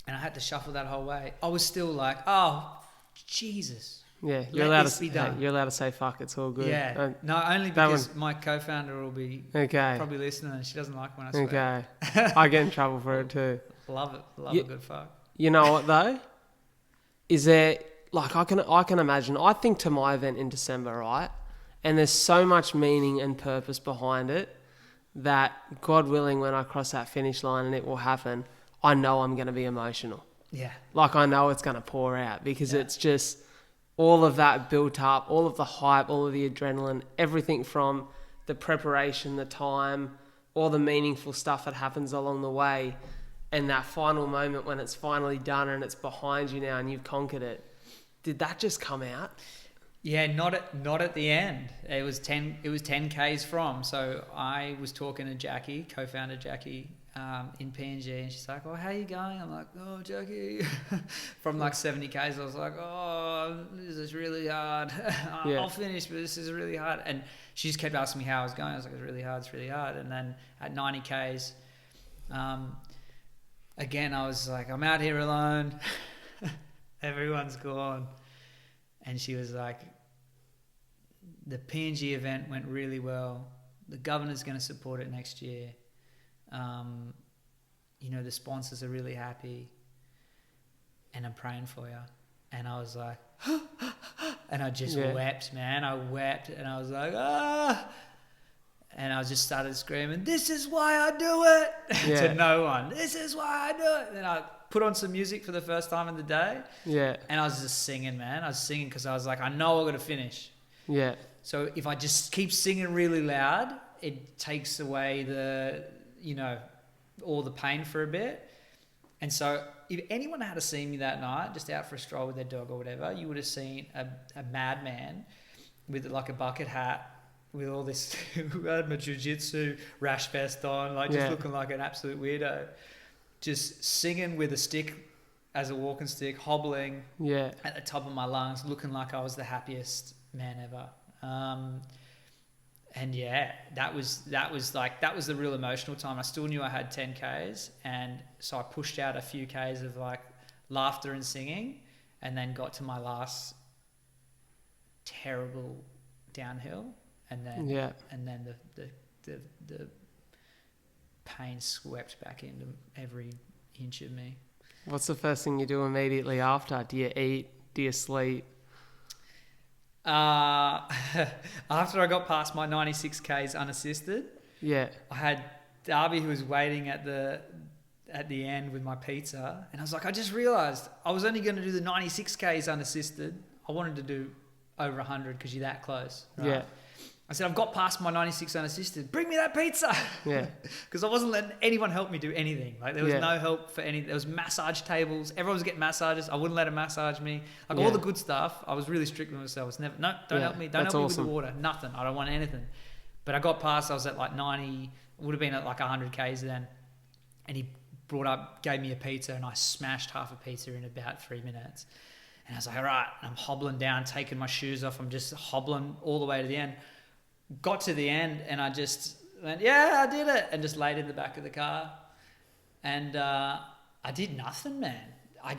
and I had to shuffle that whole way, I was still like, oh, Jesus. Yeah, you're allowed to say fuck, it's all good. Yeah, no, only because my co-founder will be probably listening and she doesn't like when I swear. Okay, I get in trouble for it too. Love a good fuck. You know what though? Is there, like, I can imagine, I think to my event in December, right? And there's so much meaning and purpose behind it that, God willing, when I cross that finish line and it will happen, I know I'm going to be emotional. Yeah. Like, I know it's going to pour out because it's just all of that built up, all of the hype, all of the adrenaline, everything from the preparation, the time, all the meaningful stuff that happens along the way, and that final moment when it's finally done and it's behind you now and you've conquered it. Did that just come out? Yeah, not at the end. It was 10 Ks from. So I was talking to Jacqui, co-founder Jacqui, in PNG, and she's like, "Oh, how you going?" I'm like, "Oh, Jacqui." From like 70 Ks, I was like, "Oh, this is really hard. I'll finish, but this is really hard." And she just kept asking me how I was going. I was like, "It's really hard." And then at 90 Ks, again, I was like, "I'm out here alone. Everyone's gone." And she was like, "The PNG event went really well. The governor's going to support it next year. The sponsors are really happy. And I'm praying for you." And I was like, and I just wept, man. I wept and I was like, ah. And I just started screaming, "This is why I do it," to no one. "This is why I do it." And I put on some music for the first time in the day. Yeah. And I was just singing, man. I was singing because I was like, I know I've got to finish. Yeah. So if I just keep singing really loud, it takes away all the pain for a bit. And so if anyone had seen me that night, just out for a stroll with their dog or whatever, you would have seen a madman with like a bucket hat, with all this, who had my jiu-jitsu rash vest on, like just looking like an absolute weirdo. Just singing with a stick as a walking stick, hobbling at the top of my lungs, looking like I was the happiest man ever. And yeah, that was the real emotional time. I still knew I had 10 Ks, and so I pushed out a few Ks of like laughter and singing, and then got to my last terrible downhill, and then the pain swept back into every inch of me. What's the first thing you do immediately after? Do you eat? Do you sleep? After I got past my 96 Ks unassisted, Yeah. I had Darby who was waiting at the end with my pizza, and I was like, I just realised I was only going to do the 96 Ks unassisted. I wanted to do over 100 because you're that close. Right? Yeah. I said, I've got past my 96 unassisted. Bring me that pizza. Yeah. Because I wasn't letting anyone help me do anything. Like there was Yeah. no help for any. There was massage tables. Everyone was getting massages. I wouldn't let them massage me. Like Yeah. all the good stuff. I was really strict with myself. It's never, no, don't Yeah, help me. Don't that's help me awesome. with the water. Nothing. I don't want anything. But I got past. I was at like 90. Would have been at like 100 Ks then. And he gave me a pizza, and I smashed half a pizza in about 3 minutes. And I was like, all right. And I'm hobbling down, taking my shoes off. I'm just hobbling all the way to the end. Got to the end, and I just went, yeah, I did it, and just laid in the back of the car. And I did nothing, man. I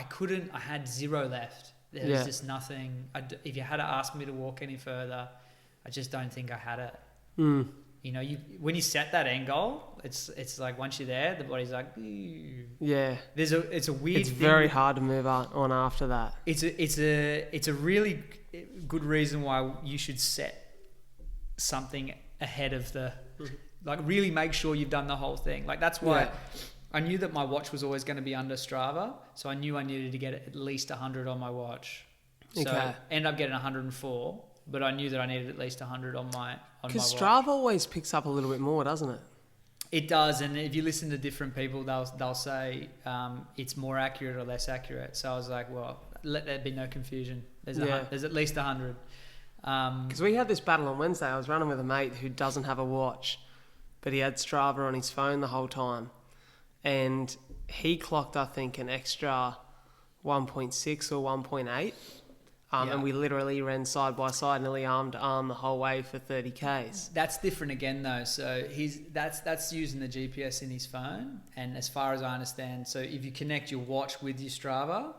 couldn't. I had zero left. There was just nothing. If you had to ask me to walk any further, I just don't think I had it. Mm. You know, when you set that end goal, it's like once you're there, the body's like, "Ew." Yeah. It's a weird. It's thing. very hard to move on after that. It's a really good reason why you should set something ahead of the, like really make sure you've done the whole thing. Like that's why I knew that my watch was always going to be under Strava, so I knew I needed to get at least 100 on my watch. So Okay. end up getting 104, but I knew that I needed at least 100 on my watch. Because Strava always picks up a little bit more, doesn't it? It does, and if you listen to different people, they'll say it's more accurate or less accurate. So I was like, well, let there be no confusion. There's at least 100. Because we had this battle on Wednesday. I was running with a mate who doesn't have a watch, but he had Strava on his phone the whole time. And he clocked, I think, an extra 1.6 or 1.8. And we literally ran side by side, nearly arm to arm the whole way for 30 Ks. That's different again, though. So that's using the GPS in his phone. And as far as I understand, so if you connect your watch with your Strava,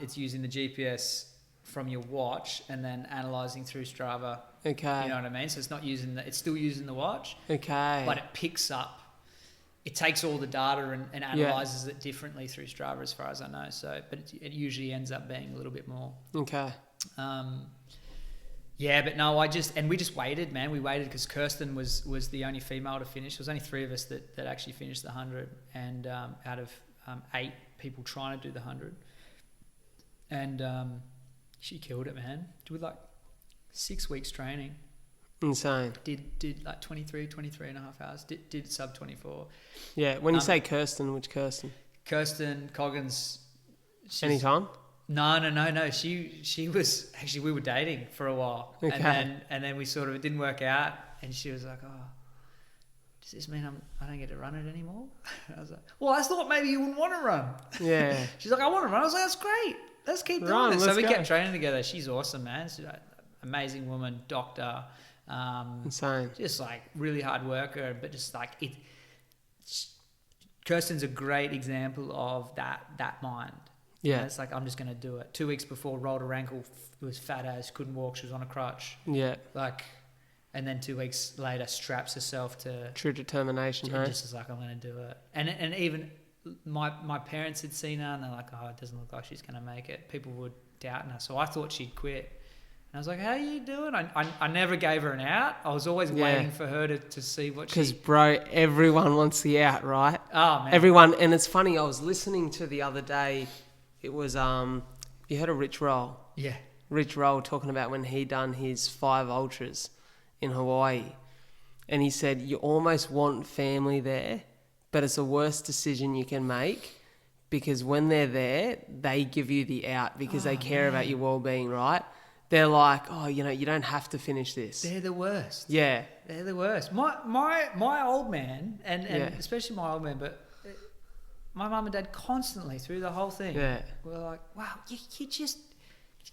it's using the GPS from your watch and then analysing through Strava. Okay. You know what I mean? So it's not using it's still using the watch. Okay. But it picks up. It takes all the data and analyses it differently through Strava, as far as I know. So, but it usually ends up being a little bit more. Okay. But no, we just waited, man. We waited because Kirsten was the only female to finish. There was only 3 of us that actually finished the 100, and out of 8 people trying to do the 100, and she killed it, man. With like 6 weeks training. Insane. Did like 23 and a half hours. Did sub 24. Yeah. When you say Kirsten, which Kirsten? Kirsten Coggins. Anytime? No. She was actually, we were dating for a while, Okay. and then we sort of, it didn't work out, and she was like, "Oh, does this mean I don't get to run it anymore?" I was like, "Well, I thought maybe you wouldn't want to run." Yeah. She's like, "I want to run." I was like, "That's great. Let's keep doing it." So we kept training together. She's awesome, man. She's an amazing woman, doctor. Insane. Just like really hard worker, but just like it. Kirsten's a great example of that mind. Yeah. You know, it's like, I'm just going to do it. 2 weeks before, rolled her ankle, was fat as, couldn't walk, she was on a crutch. Yeah. Like, and then 2 weeks later, straps herself to. True determination, And hey? just was like, I'm going to do it. And even my parents had seen her, and they're like, oh, it doesn't look like she's going to make it. People were doubting her, so I thought she'd quit. And I was like, how are you doing? I never gave her an out. I was always waiting for her to see what she... Because, bro, everyone wants the out, right? Oh, man. Everyone. And it's funny, I was listening to the other day, it was, you heard of Rich Roll? Yeah. Rich Roll talking about when he done his 5 ultras in Hawaii. And he said, you almost want family there, but it's the worst decision you can make because when they're there, they give you the out because they care about your well-being, right? They're like, oh, you know, you don't have to finish this. They're the worst. Yeah. They're the worst. My old man, and especially my old man, but my mum and dad constantly through the whole thing were like, wow, you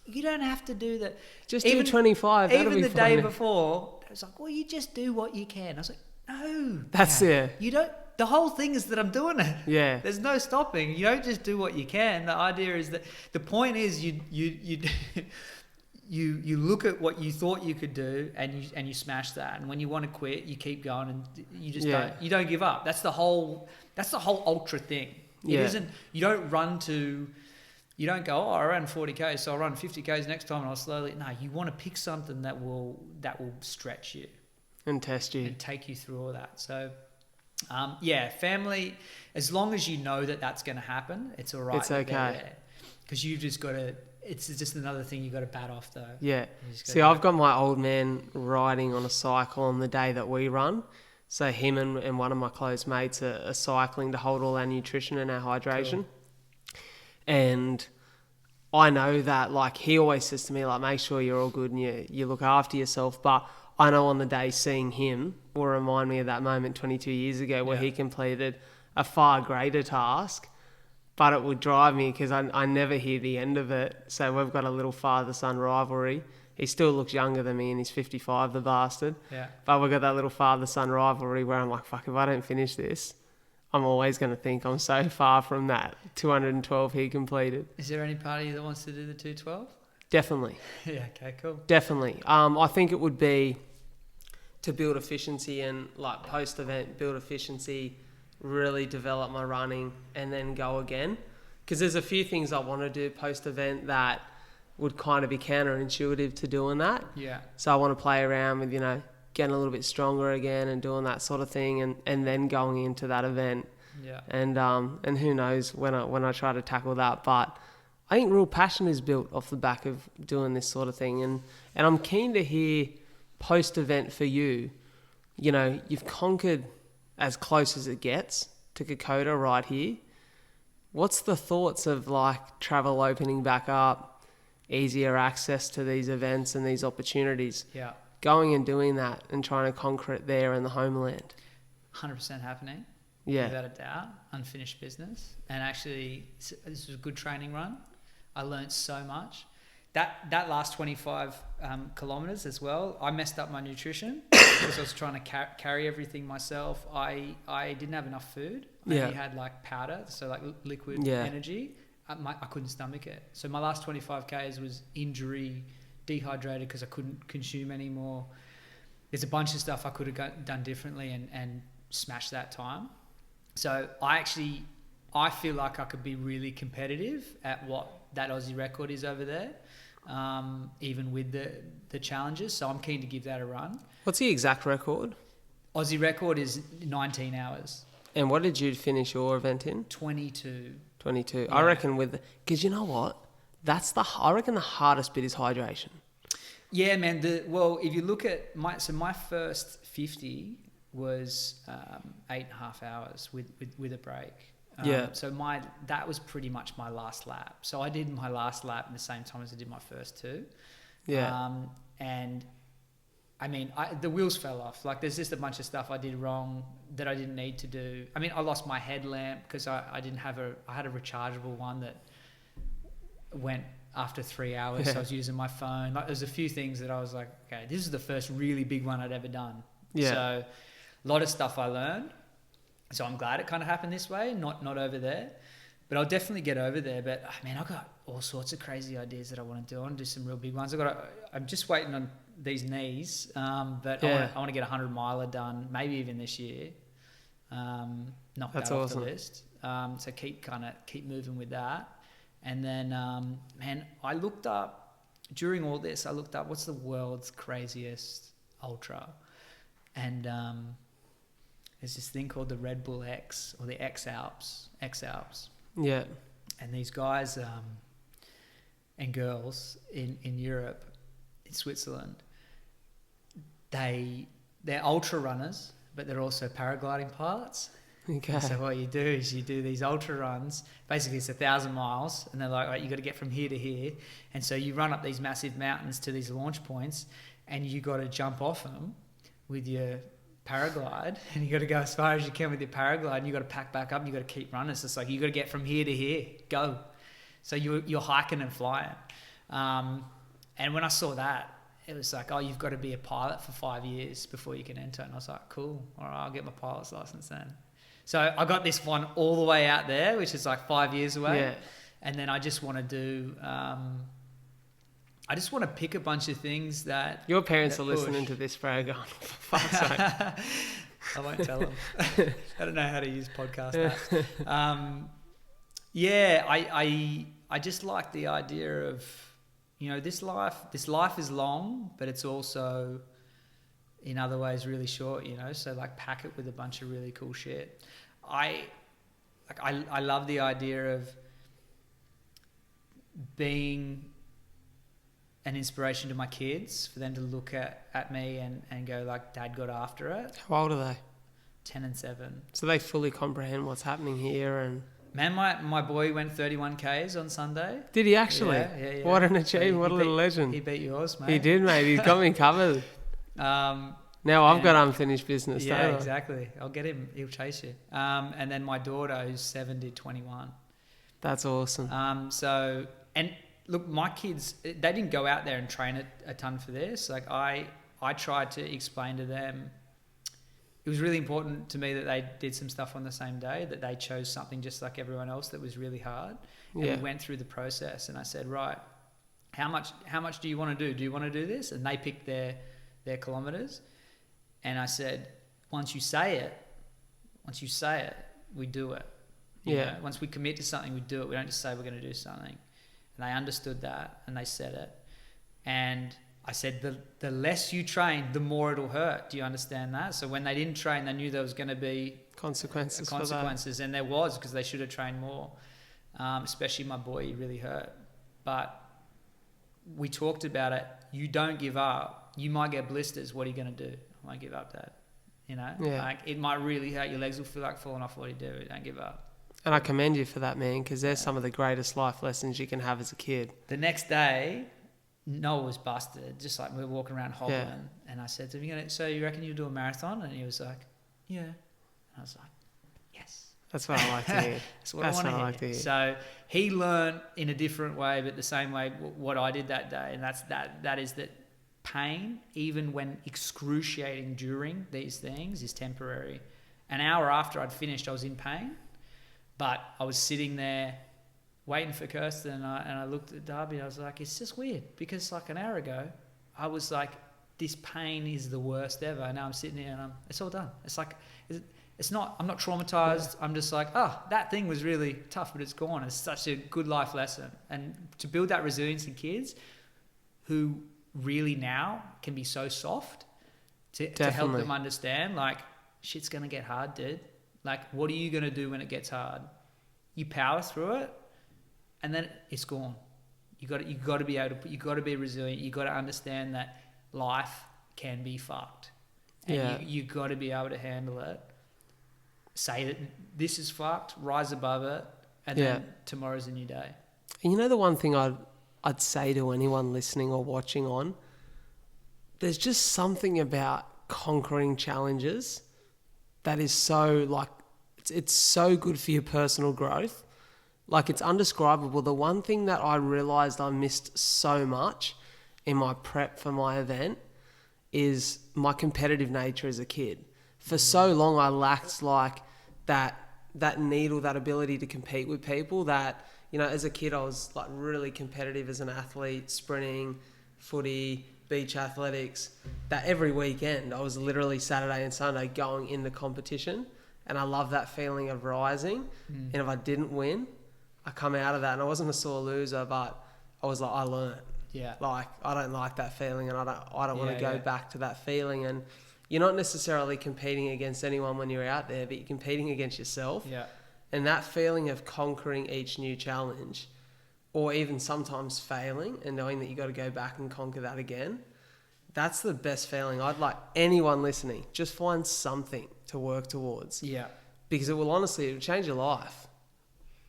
You don't have to do that. Just do 25. That'll Even be the day fine. before, it was like, well, you just do what you can. I was like, no. That's Dad, it. You don't. The whole thing is that I'm doing it. Yeah. There's no stopping. You don't just do what you can. The idea is that the point is you you look at what you thought you could do and you smash that. And when you want to quit, you keep going and you just don't give up. That's the whole ultra thing. It isn't. You don't run to. You don't go, oh, I ran 40Ks, so I'll run 50Ks next time and I'll slowly... No, you want to pick something that will stretch you. And test you. And take you through all that. So, family, as long as you know that that's going to happen, it's all right. It's okay. Because you've just got to... It's just another thing you've got to bat off, though. Yeah. See, I've got my old man riding on a cycle on the day that we run. So him and one of my close mates are cycling to hold all our nutrition and our hydration. Cool. And I know that, like, he always says to me, like, make sure you're all good and you look after yourself. But I know on the day seeing him will remind me of that moment 22 years ago where he completed a far greater task. But it would drive me because I never hear the end of it. So we've got a little father-son rivalry. He still looks younger than me and he's 55, the bastard. Yeah. But we've got that little father-son rivalry where I'm like, fuck, if I don't finish this, I'm always going to think I'm so far from that 212 he completed. Is there any part of you that wants to do the 212? Definitely. Yeah, okay, cool. Definitely. I think it would be to build efficiency and, like, post-event, build efficiency, really develop my running and then go again. Because there's a few things I want to do post-event that would kind of be counterintuitive to doing that. Yeah. So I want to play around with, getting a little bit stronger again and doing that sort of thing and then going into that event. Yeah. And who knows when I try to tackle that. But I think real passion is built off the back of doing this sort of thing. And I'm keen to hear post-event for you. You've conquered as close as it gets to Kokoda right here. What's the thoughts of, like, travel opening back up, easier access to these events and these opportunities? Yeah. Going and doing that and trying to conquer it there in the homeland. 100% happening. Yeah. Without a doubt. Unfinished business. And actually, this was a good training run. I learned so much. That last 25 kilometres as well, I messed up my nutrition because I was trying to carry everything myself. I didn't have enough food. I only had, like, powder, so, like, liquid energy. I couldn't stomach it. So my last 25Ks was injury, dehydrated because I couldn't consume anymore. There's a bunch of stuff I could have done differently and smashed that time. So I feel like I could be really competitive at what that Aussie record is over there, even with the challenges. So I'm keen to give that a run. What's the exact record? Aussie record is 19 hours. And what did you finish your event in? 22. Yeah. I reckon because you know what? I reckon the hardest bit is hydration. Yeah, man. If you look at my first 50 was 8.5 hours with a break. So that was pretty much my last lap. So I did my last lap in the same time as I did my first two. Yeah. And I mean, the wheels fell off. Like, there's just a bunch of stuff I did wrong that I didn't need to do. I mean, I lost my headlamp because I didn't have I had a rechargeable one that went after 3 hours. So I was using my phone. Like, there's a few things that I was like, okay, this is the first really big one I'd ever done. Yeah. So a lot of stuff I learned. So I'm glad it kind of happened this way, not over there. But I'll definitely get over there. But, I mean, I've got all sorts of crazy ideas that I want to do. I want to do some real big ones. I'm just waiting on these knees. But I want to get a 100-miler done, maybe even this year. Knock that off the list. So keep moving with that. And then, I looked up, during all this, what's the world's craziest ultra. And there's this thing called the Red Bull X, or the X Alps. Yeah. And these guys and girls in Europe, in Switzerland, they're ultra runners, but they're also paragliding pilots. Okay. And so what you do is you do these ultra runs. Basically, it's 1,000 miles, and they're like, right, you got to get from here to here. And so you run up these massive mountains to these launch points, and you got to jump off them with your paraglide, and you got to go as far as you can with your paraglide, and you got to pack back up, and you got to keep running. So it's like you got to get from here to here, go. So you're hiking and flying. And when I saw that, it was like, oh, you've got to be a pilot for 5 years before you can enter. And I was like, cool, all right, I'll get my pilot's license then. So I got this one all the way out there, which is like 5 years away. Yeah. And then I just want to do, I just want to pick a bunch of things that... Your parents that are listening to this, bro, going, for fuck's sake. I won't tell them. I don't know how to use podcast apps. Yeah, I just like the idea of, you know, this life is long, but it's also in other ways really short, you know, so like pack it with a bunch of really cool shit. I love the idea of being an inspiration to my kids, for them to look at me and go like, Dad got after it. How old are they? 10 and 7. So they fully comprehend what's happening here. And Man, my boy went 31 Ks on Sunday. did he actually? Yeah. What an So achievement! What a little legend. He beat yours, mate. He did, mate. He's got me covered. Now I've got unfinished business. Yeah, don't I? exactly. I'll get him. He'll chase you. And then my daughter, who's 7, did 21. That's awesome. So, and look, my kids, they didn't go out there and train a ton for this. Like I tried to explain to them, it was really important to me that they did some stuff on the same day, that they chose something just like everyone else that was really hard. And Yeah. we went through the process, and I said, right, how much do you want to do? Do you want to do this? And they picked their kilometres. And I said, once you say it, we do it. You Yeah. know, once we commit to something, we do it. We don't just say we're going to do something. And they understood that, and they said it. And I said, the less you train, the more it'll hurt. Do you understand that? So when they didn't train, they knew there was going to be Consequences. and there was, because they should have trained more. Especially my boy, he really hurt. But we talked about it. You don't give up. You might get blisters. What are you going to do? I won't give up, Dad. You know, Yeah. like it might really hurt. Your legs will feel like falling off. What do you do? Don't give up. And I commend you for that, man, because they're some of the greatest life lessons you can have as a kid. The next day, Noah was busted, just like we were walking around hobbling. Yeah. And I said to him, so you reckon you'll do a marathon? And he was like, yeah. And I was like, yes. That's what I like to hear. That's what I want to hear. like to hear. So he learned in a different way, but the same way what I did that day. And that is that pain, even when excruciating during these things, is temporary. An hour after I'd finished, I was in pain. But I was sitting there waiting for Kirsten, and I looked at Darby, and I was like, it's just weird, because like an hour ago, I was like, this pain is the worst ever. And now I'm sitting here and it's all done. It's like, it's not, I'm not traumatized. I'm just like, that thing was really tough, but it's gone. It's such a good life lesson. And to build that resilience in kids who really now can be so soft, to help them understand, like, shit's going to get hard, dude. Like, what are you going to do when it gets hard? You power through it, and then it's gone. You got to be able to. You got to be resilient. You got to understand that life can be fucked, and you got to be able to handle it. Say that this is fucked. Rise above it, and then tomorrow's a new day. And you know the one thing I'd say to anyone listening or watching on, there's just something about conquering challenges that is so, like, it's so good for your personal growth. Like, it's undescribable. The one thing that I realised I missed so much in my prep for my event is my competitive nature as a kid. For so long, I lacked, like, that needle, that ability to compete with people that, you know, as a kid, I was, like, really competitive as an athlete, sprinting, footy, beach athletics, that every weekend I was literally Saturday and Sunday going in the competition, and I love that feeling of rising. And if I didn't win, I come out of that, and I wasn't a sore loser, but I was like, I learned. Yeah. Like, I don't like that feeling, and I don't want to go back to that feeling. And you're not necessarily competing against anyone when you're out there, but you're competing against yourself. Yeah. And that feeling of conquering each new challenge, or even sometimes failing and knowing that you got to go back and conquer that again, that's the best feeling. I'd like anyone listening, just find something to work towards. Yeah. Because it will change your life.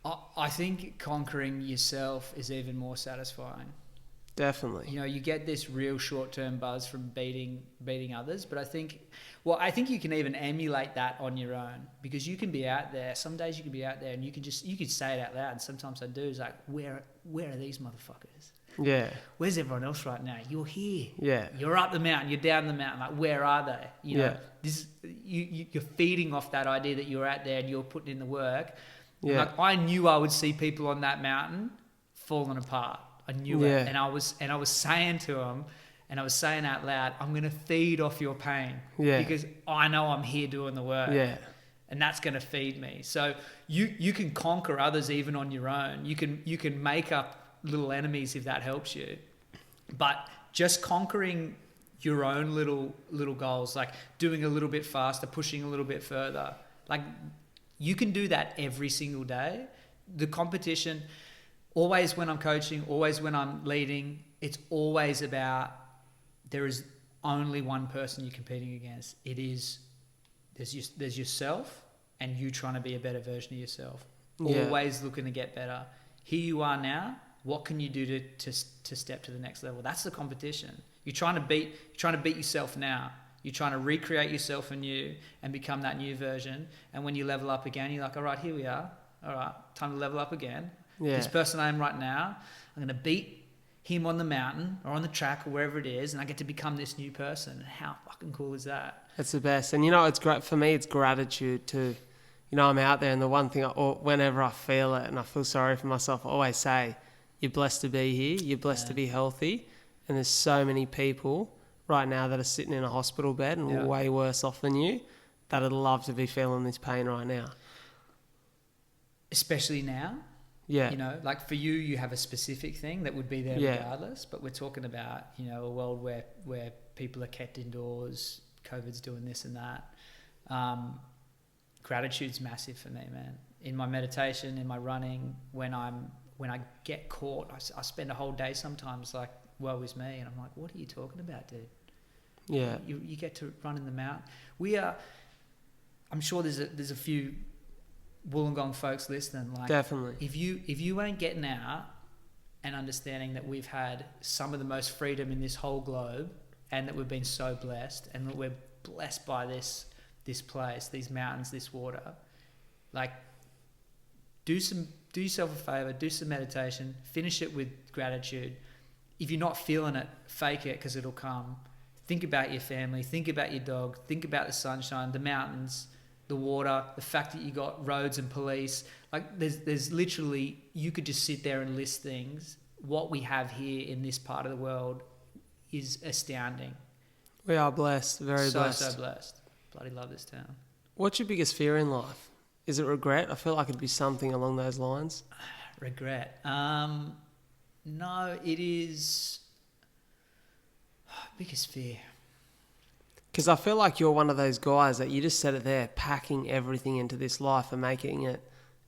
I think conquering yourself is even more satisfying. Definitely. You know, you get this real short-term buzz from beating others, but I think you can even emulate that on your own, because you can be out there. Some days you can be out there and you could say it out loud, and sometimes I do. It's like, where are these motherfuckers? Yeah. Where's everyone else right now? You're here. Yeah. You're up the mountain. You're down the mountain. Like, where are they? You know, you're feeding off that idea that you're out there and you're putting in the work. Yeah. Like, I knew I would see people on that mountain falling apart. I knew it, and I was saying to them, and I was saying out loud, I'm going to feed off your pain, because I know I'm here doing the work, and that's going to feed me. So you can conquer others even on your own. You can make up little enemies if that helps you, but just conquering your own little goals, like doing a little bit faster, pushing a little bit further, like you can do that every single day. The competition, always when I'm coaching, always when I'm leading, it's always about, there is only one person you're competing against. It is, there's yourself and you trying to be a better version of yourself. Always looking to get better. Here you are now. What can you do to step to the next level? That's the competition. You're trying to beat yourself now. You're trying to recreate yourself anew and become that new version. And when you level up again, you're like, all right, here we are. All right, time to level up again. Yeah. This person I am right now, I'm going to beat him on the mountain or on the track or wherever it is, and I get to become this new person. How fucking cool is that? That's the best. And, you know, it's great for me. It's gratitude too. You know, I'm out there, and the one thing, whenever I feel it and I feel sorry for myself, I always say, you're blessed to be here. You're blessed to be healthy. And there's so many people right now that are sitting in a hospital bed and way worse off than you, that would love to be feeling this pain right now. Especially now. Yeah. You know, like for you, you have a specific thing that would be there regardless, but we're talking about, you know, a world where people are kept indoors, COVID's doing this and that. Gratitude's massive for me, man. In my meditation, in my running, when I get caught, I spend a whole day sometimes like, woe is me. And I'm like, what are you talking about, dude? Yeah. You get to run in the mountain. I'm sure there's a few Wollongong folks listening. Like, definitely. If you ain't getting out and understanding that we've had some of the most freedom in this whole globe, and that we've been so blessed, and that we're blessed by this place, these mountains, this water, like, do yourself a favor, do some meditation, finish it with gratitude. If you're not feeling it, fake it, because it'll come. Think about your family, think about your dog, think about the sunshine, the mountains, the water, the fact that you got roads and police. Like, there's literally, you could just sit there and list things. What we have here in this part of the world is astounding. We are blessed, very blessed. So blessed. Bloody love this town. What's your biggest fear in life? Is it regret? I feel like it'd be something along those lines. Regret. No, it is biggest fear. Because I feel like you're one of those guys that you just said it there, packing everything into this life and making it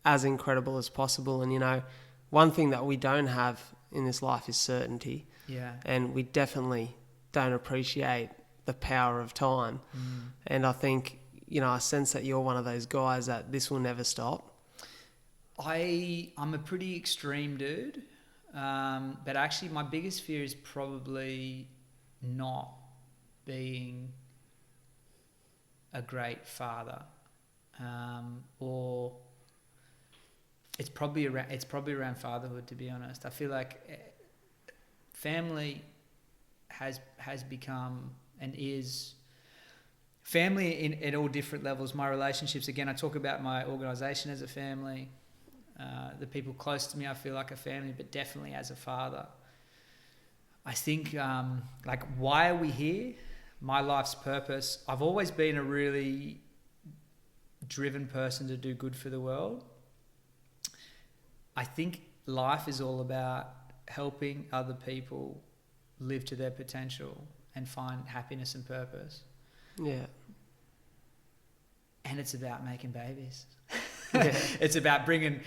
as incredible as possible. And, you know, one thing that we don't have in this life is certainty. Yeah. And we definitely don't appreciate the power of time. And I think, you know, I sense that you're one of those guys that this will never stop. I'm a pretty extreme dude. But actually my biggest fear is probably not being a great father, or it's probably around fatherhood, to be honest. I feel like family has become and is family at all different levels. My relationships, again, I talk about my organisation as a family. The people close to me, I feel like a family, but definitely as a father. I think, like, why are we here? My life's purpose. I've always been a really driven person to do good for the world. I think life is all about helping other people live to their potential and find happiness and purpose. Yeah. And it's about making babies. Yeah. It's about bringing,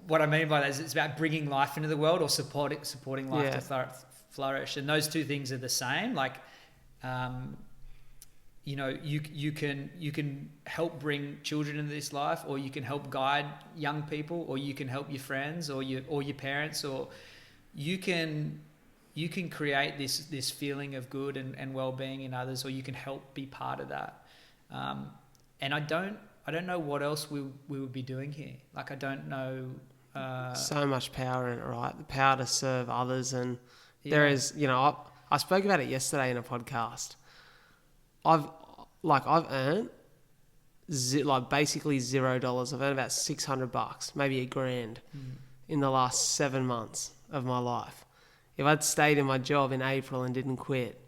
what I mean by that is it's about bringing life into the world, or supporting life to flourish. And those two things are the same. Like, you know, you can help bring children into this life, or you can help guide young people, or you can help your friends or your parents, or you can you can create this feeling of good and well-being in others, or you can help be part of that. And I don't know what else we would be doing here. Like, I don't know. So much power in it, right? The power to serve others. And there is, I spoke about it yesterday in a podcast. I've earned basically $0. I've earned about $600, maybe $1,000 in the last 7 months of my life. If I'd stayed in my job in April and didn't quit,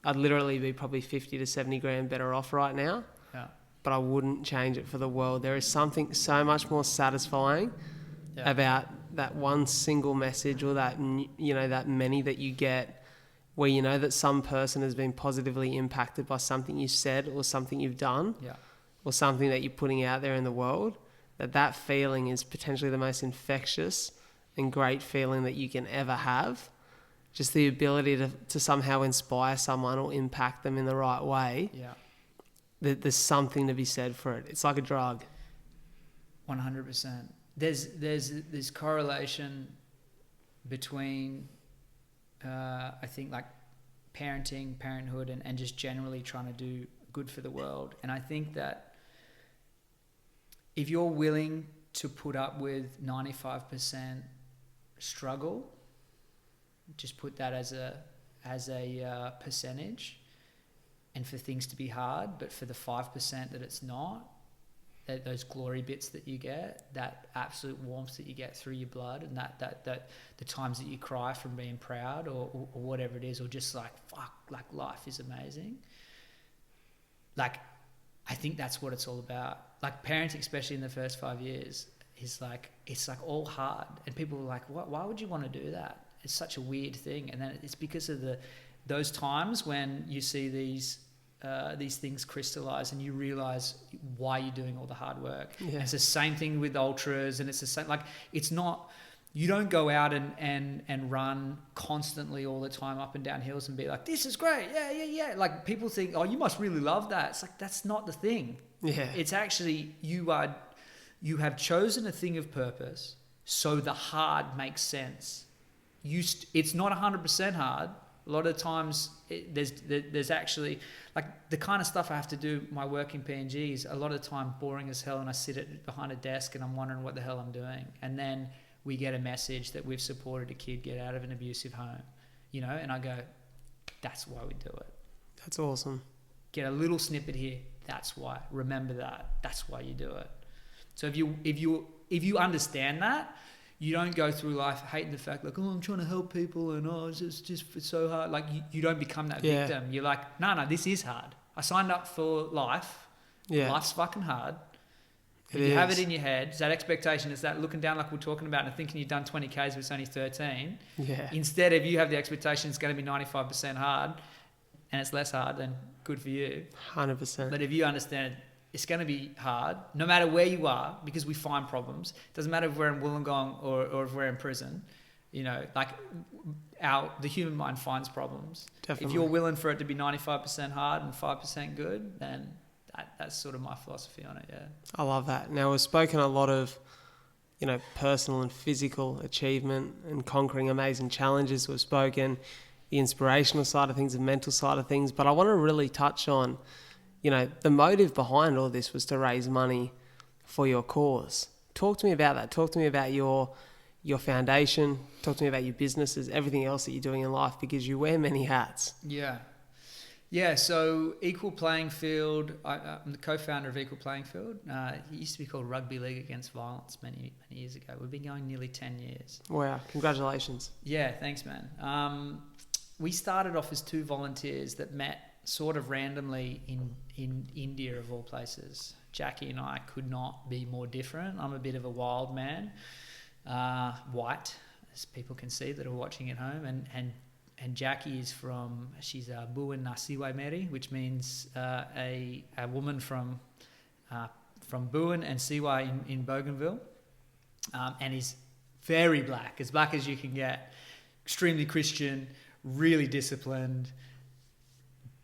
I'd literally be probably 50 to 70 grand better off right now. Yeah. But I wouldn't change it for the world. There is something so much more satisfying about that one single message, or that, that many that you get, where you know that some person has been positively impacted by something you said or something you've done, or something that you're putting out there in the world. That feeling is potentially the most infectious and great feeling that you can ever have. Just the ability to somehow inspire someone or impact them in the right way. Yeah. There's something to be said for it. It's like a drug. 100%. There's this correlation between, I think, like parenting, parenthood, and just generally trying to do good for the world. And I think that if you're willing to put up with 95% struggle, just put that as a percentage, and for things to be hard, but for the 5% that it's not, those glory bits that you get, that absolute warmth that you get through your blood, and that the times that you cry from being proud or whatever it is, or just like, fuck, like life is amazing. Like, I think that's what it's all about. Like, parenting, especially in the first 5 years, is like, it's like all hard, and people are like, why would you want to do that? It's such a weird thing. And then it's because of those times when you see these things crystallize and you realize why you're doing all the hard work. Yeah. It's the same thing with ultras, and it's the same, like, it's not, you don't go out and run constantly all the time up and down hills and be like, this is great. Yeah. Like, people think, oh, you must really love that. It's like, that's not the thing. Yeah. It's actually, you have chosen a thing of purpose, so the hard makes sense. It's not 100% hard. A lot of times there's actually, like, the kind of stuff I have to do, my work in PNG is a lot of the time boring as hell, and I sit behind a desk and I'm wondering what the hell I'm doing. And then we get a message that we've supported a kid get out of an abusive home, and I go, that's why we do it. That's awesome. Get a little snippet here. That's why. Remember that. That's why you do it. So if you understand that, you don't go through life hating the fact, like, oh, I'm trying to help people, and it's so hard. Like, you don't become that victim. You're like, no, this is hard. I signed up for life. Yeah. Life's fucking hard. If you have it in your head, it's that expectation, it's that looking down like we're talking about and thinking you've done 20 Ks but it's only 13. Yeah. Instead, if you have the expectation it's going to be 95% hard and it's less hard, then good for you. 100%. But if you understand it's going to be hard, no matter where you are, because we find problems. It doesn't matter if we're in Wollongong or if we're in prison. Like, the human mind finds problems. Definitely. If you're willing for it to be 95% hard and 5% good, then that's sort of my philosophy on it, yeah. I love that. Now, we've spoken a lot of, personal and physical achievement and conquering amazing challenges. We've spoken the inspirational side of things, the mental side of things, but I want to really touch on, the motive behind all this was to raise money for your cause. Talk to me about that. Talk to me about your foundation. Talk to me about your businesses, everything else that you're doing in life, because you wear many hats. Yeah, so Equal Playing Field, I'm the co-founder of Equal Playing Field. It used to be called Rugby League Against Violence many years ago. We've been going nearly 10 years. Wow, congratulations. Yeah, thanks, man. We started off as two volunteers that met sort of randomly in India, of all places. Jacqui and I could not be more different. I'm a bit of a wild man, white, as people can see that are watching at home, and Jacqui is she's a Buin Nasiwai Meri, which means a woman from Buin and Siwai in Bougainville, and is very black as you can get, extremely Christian, really disciplined,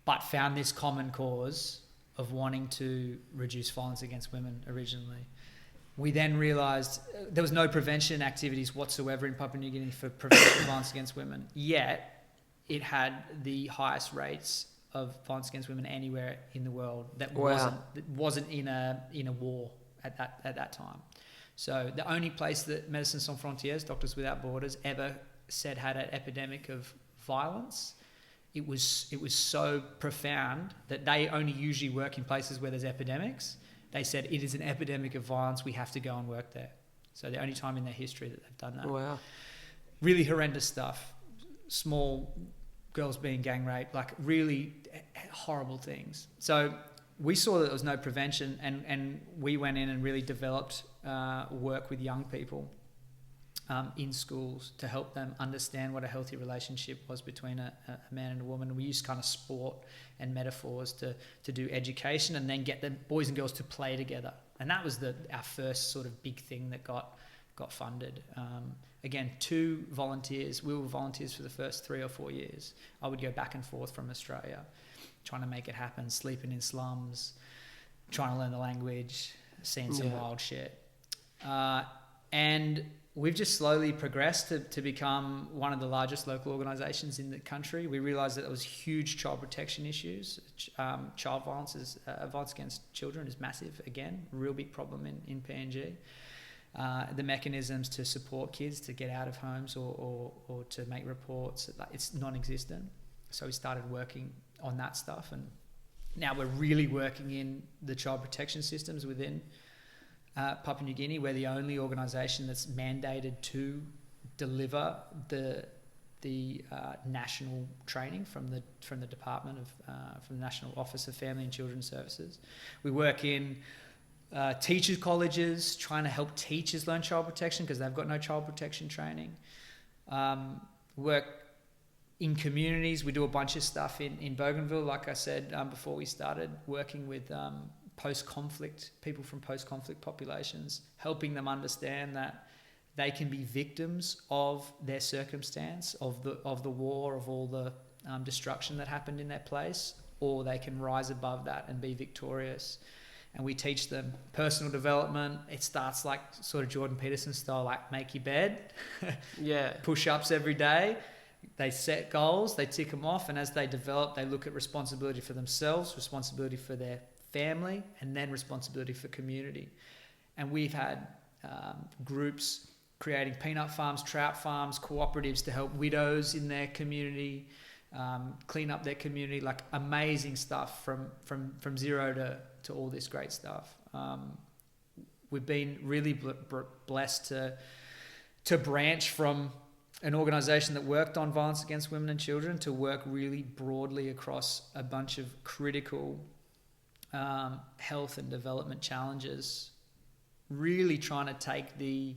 but found this common cause of wanting to reduce violence against women originally. We then realised there was no prevention activities whatsoever in Papua New Guinea for prevention of violence against women. Yet, it had the highest rates of violence against women anywhere in the world that Wow. wasn't in a war at that time. So the only place that Médecins Sans Frontières, Doctors Without Borders, ever said had an epidemic of violence, it was so profound that they only usually work in places where there's epidemics. They said it is an epidemic of violence, we have to go and work there. So the only time in their history that they've done that. Wow. Really horrendous stuff. Small girls being gang raped, like really horrible things. So we saw that there was no prevention, and we went in and really developed work with young people in schools to help them understand what a healthy relationship was between a man and a woman. We used kind of sport and metaphors to do education, and then get the boys and girls to play together. And that was our first sort of big thing that got funded. Again, 2 volunteers. We were volunteers for the first 3 or 4 years. I would go back and forth from Australia, trying to make it happen, sleeping in slums, trying to learn the language, seeing some wild shit. And we've just slowly progressed to become one of the largest local organisations in the country. We realised that there was huge child protection issues. Child violence violence against children is massive. Again, real big problem in PNG. The mechanisms to support kids to get out of homes or to make reports, it's non-existent. So we started working on that stuff, and now we're really working in the child protection systems within Papua New Guinea. We're the only organisation that's mandated to deliver the national training from the Department from the National Office of Family and Children's Services. We work in teachers' colleges, trying to help teachers learn child protection because they've got no child protection training. Work in communities. We do a bunch of stuff in Bougainville, like I said before we started, working with post-conflict, people from post-conflict populations, helping them understand that they can be victims of their circumstance, of the war, of all the destruction that happened in their place, or they can rise above that and be victorious. And we teach them personal development. It starts like sort of Jordan Peterson style, like make your bed, push-ups every day. They set goals, they tick them off, and as they develop, they look at responsibility for themselves, responsibility for their family, and then responsibility for community. And we've had groups creating peanut farms, trout farms, cooperatives to help widows in their community, clean up their community, like amazing stuff from zero to all this great stuff. We've been really blessed to branch from an organisation that worked on violence against women and children to work really broadly across a bunch of critical health and development challenges, really trying to take the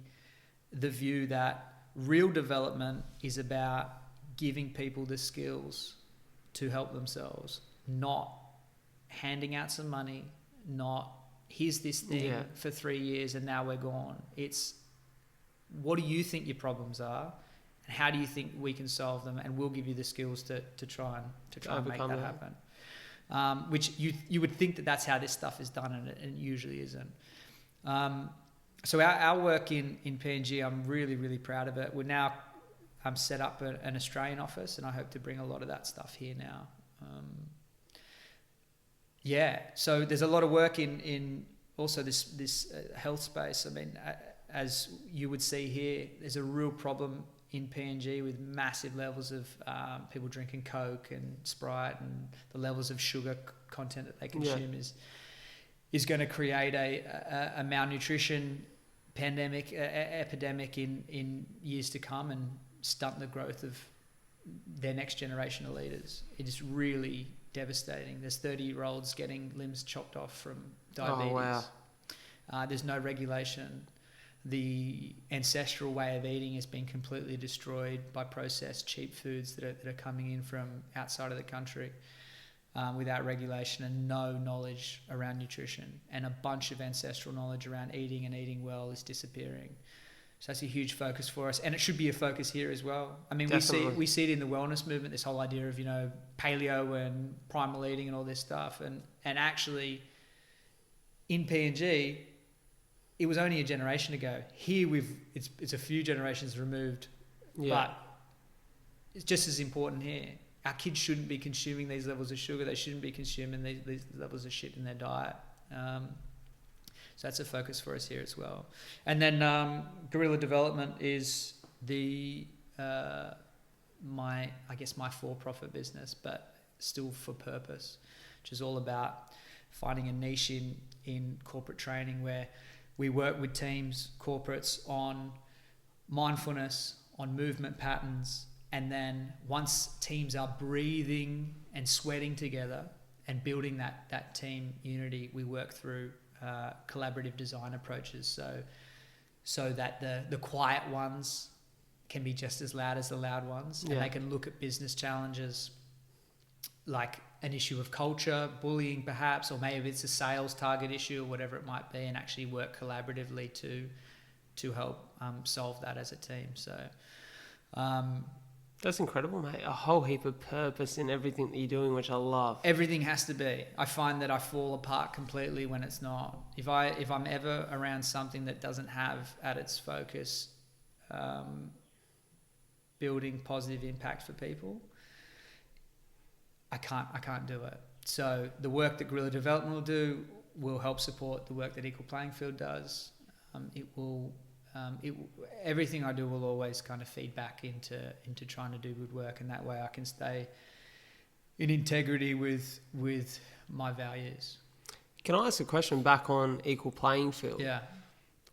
view that real development is about giving people the skills to help themselves, not handing out some money, not here's this thing for 3 years and now we're gone. It's what do you think your problems are and how do you think we can solve them, and we'll give you the skills to try and make that happen. Which you would think that's how this stuff is done, and it usually isn't. So our work in PNG, I'm really, really proud of it. We're now set up an Australian office, and I hope to bring a lot of that stuff here now. So there's a lot of work in also this health space. I mean, as you would see here, there's a real problem in PNG with massive levels of people drinking Coke and Sprite, and the levels of sugar content that they consume is going to create a malnutrition pandemic, epidemic in years to come, and stunt the growth of their next generation of leaders. It is really devastating. There's 30-year-olds getting limbs chopped off from diabetes. Oh, wow. There's no regulation. The ancestral way of eating has been completely destroyed by processed cheap foods that are coming in from outside of the country without regulation, and no knowledge around nutrition, and a bunch of ancestral knowledge around eating and eating well is disappearing. So that's a huge focus for us, and it should be a focus here as well. I mean, we see it in the wellness movement, this whole idea of paleo and primal eating and all this stuff, and actually in PNG, it was only a generation ago. Here it's a few generations removed, but it's just as important here. Our kids shouldn't be consuming these levels of sugar. They shouldn't be consuming these levels of shit in their diet. So that's a focus for us here as well. And then guerrilla development is my for-profit business, but still for purpose, which is all about finding a niche in corporate training where we work with teams, corporates, on mindfulness, on movement patterns, and then once teams are breathing and sweating together and building that team unity, we work through collaborative design approaches so that the quiet ones can be just as loud as the loud ones, and they can look at business challenges like an issue of culture, bullying perhaps, or maybe it's a sales target issue or whatever it might be, and actually work collaboratively to help solve that as a team. So that's incredible, mate. A whole heap of purpose in everything that you're doing, which I love. Everything has to be. I find that I fall apart completely when it's not. If I'm ever around something that doesn't have at its focus building positive impact for people, I can't do it. So the work that guerrilla development will do will help support the work that Equal Playing Field does. Everything I do will always kind of feed back into trying to do good work, and that way I can stay in integrity with my values. Can I ask a question back on Equal Playing Field? Yeah.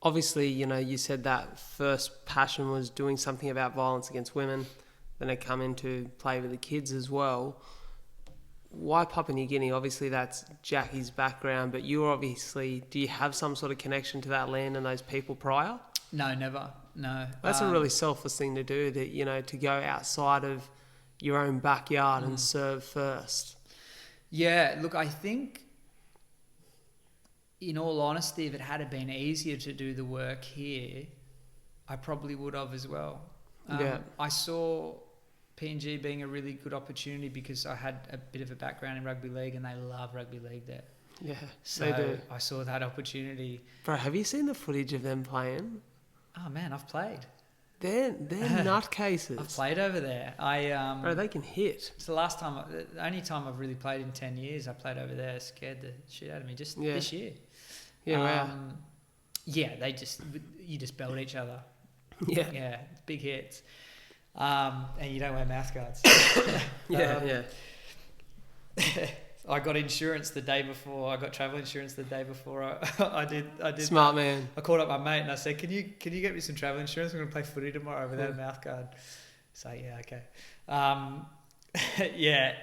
Obviously, you said that first passion was doing something about violence against women, then it come into play with the kids as well. Why Papua New Guinea? Obviously, that's Jacqui's background, but do you have some sort of connection to that land and those people prior? No, never. No. That's a really selfless thing to do, to go outside of your own backyard and serve first. Yeah, look, I think, in all honesty, if it had been easier to do the work here, I probably would have as well. I saw PNG being a really good opportunity because I had a bit of a background in rugby league, and they love rugby league there. Yeah, so they do. I saw that opportunity. Bro, have you seen the footage of them playing? Oh man, I've played. They're nutcases. I've played over there. Bro, they can hit. It's the only time I've really played in 10 years. I played over there, scared the shit out of me just this year. Yeah, wow. Yeah, you just belt each other. Yeah. Yeah, big hits. And you don't wear mouth guards. Yeah. I got insurance the day before. I got travel insurance the day before I did. Smart man. I called up my mate and I said, "Can you get me some travel insurance? I'm going to play footy tomorrow without a mouth guard." So yeah, okay. Yeah.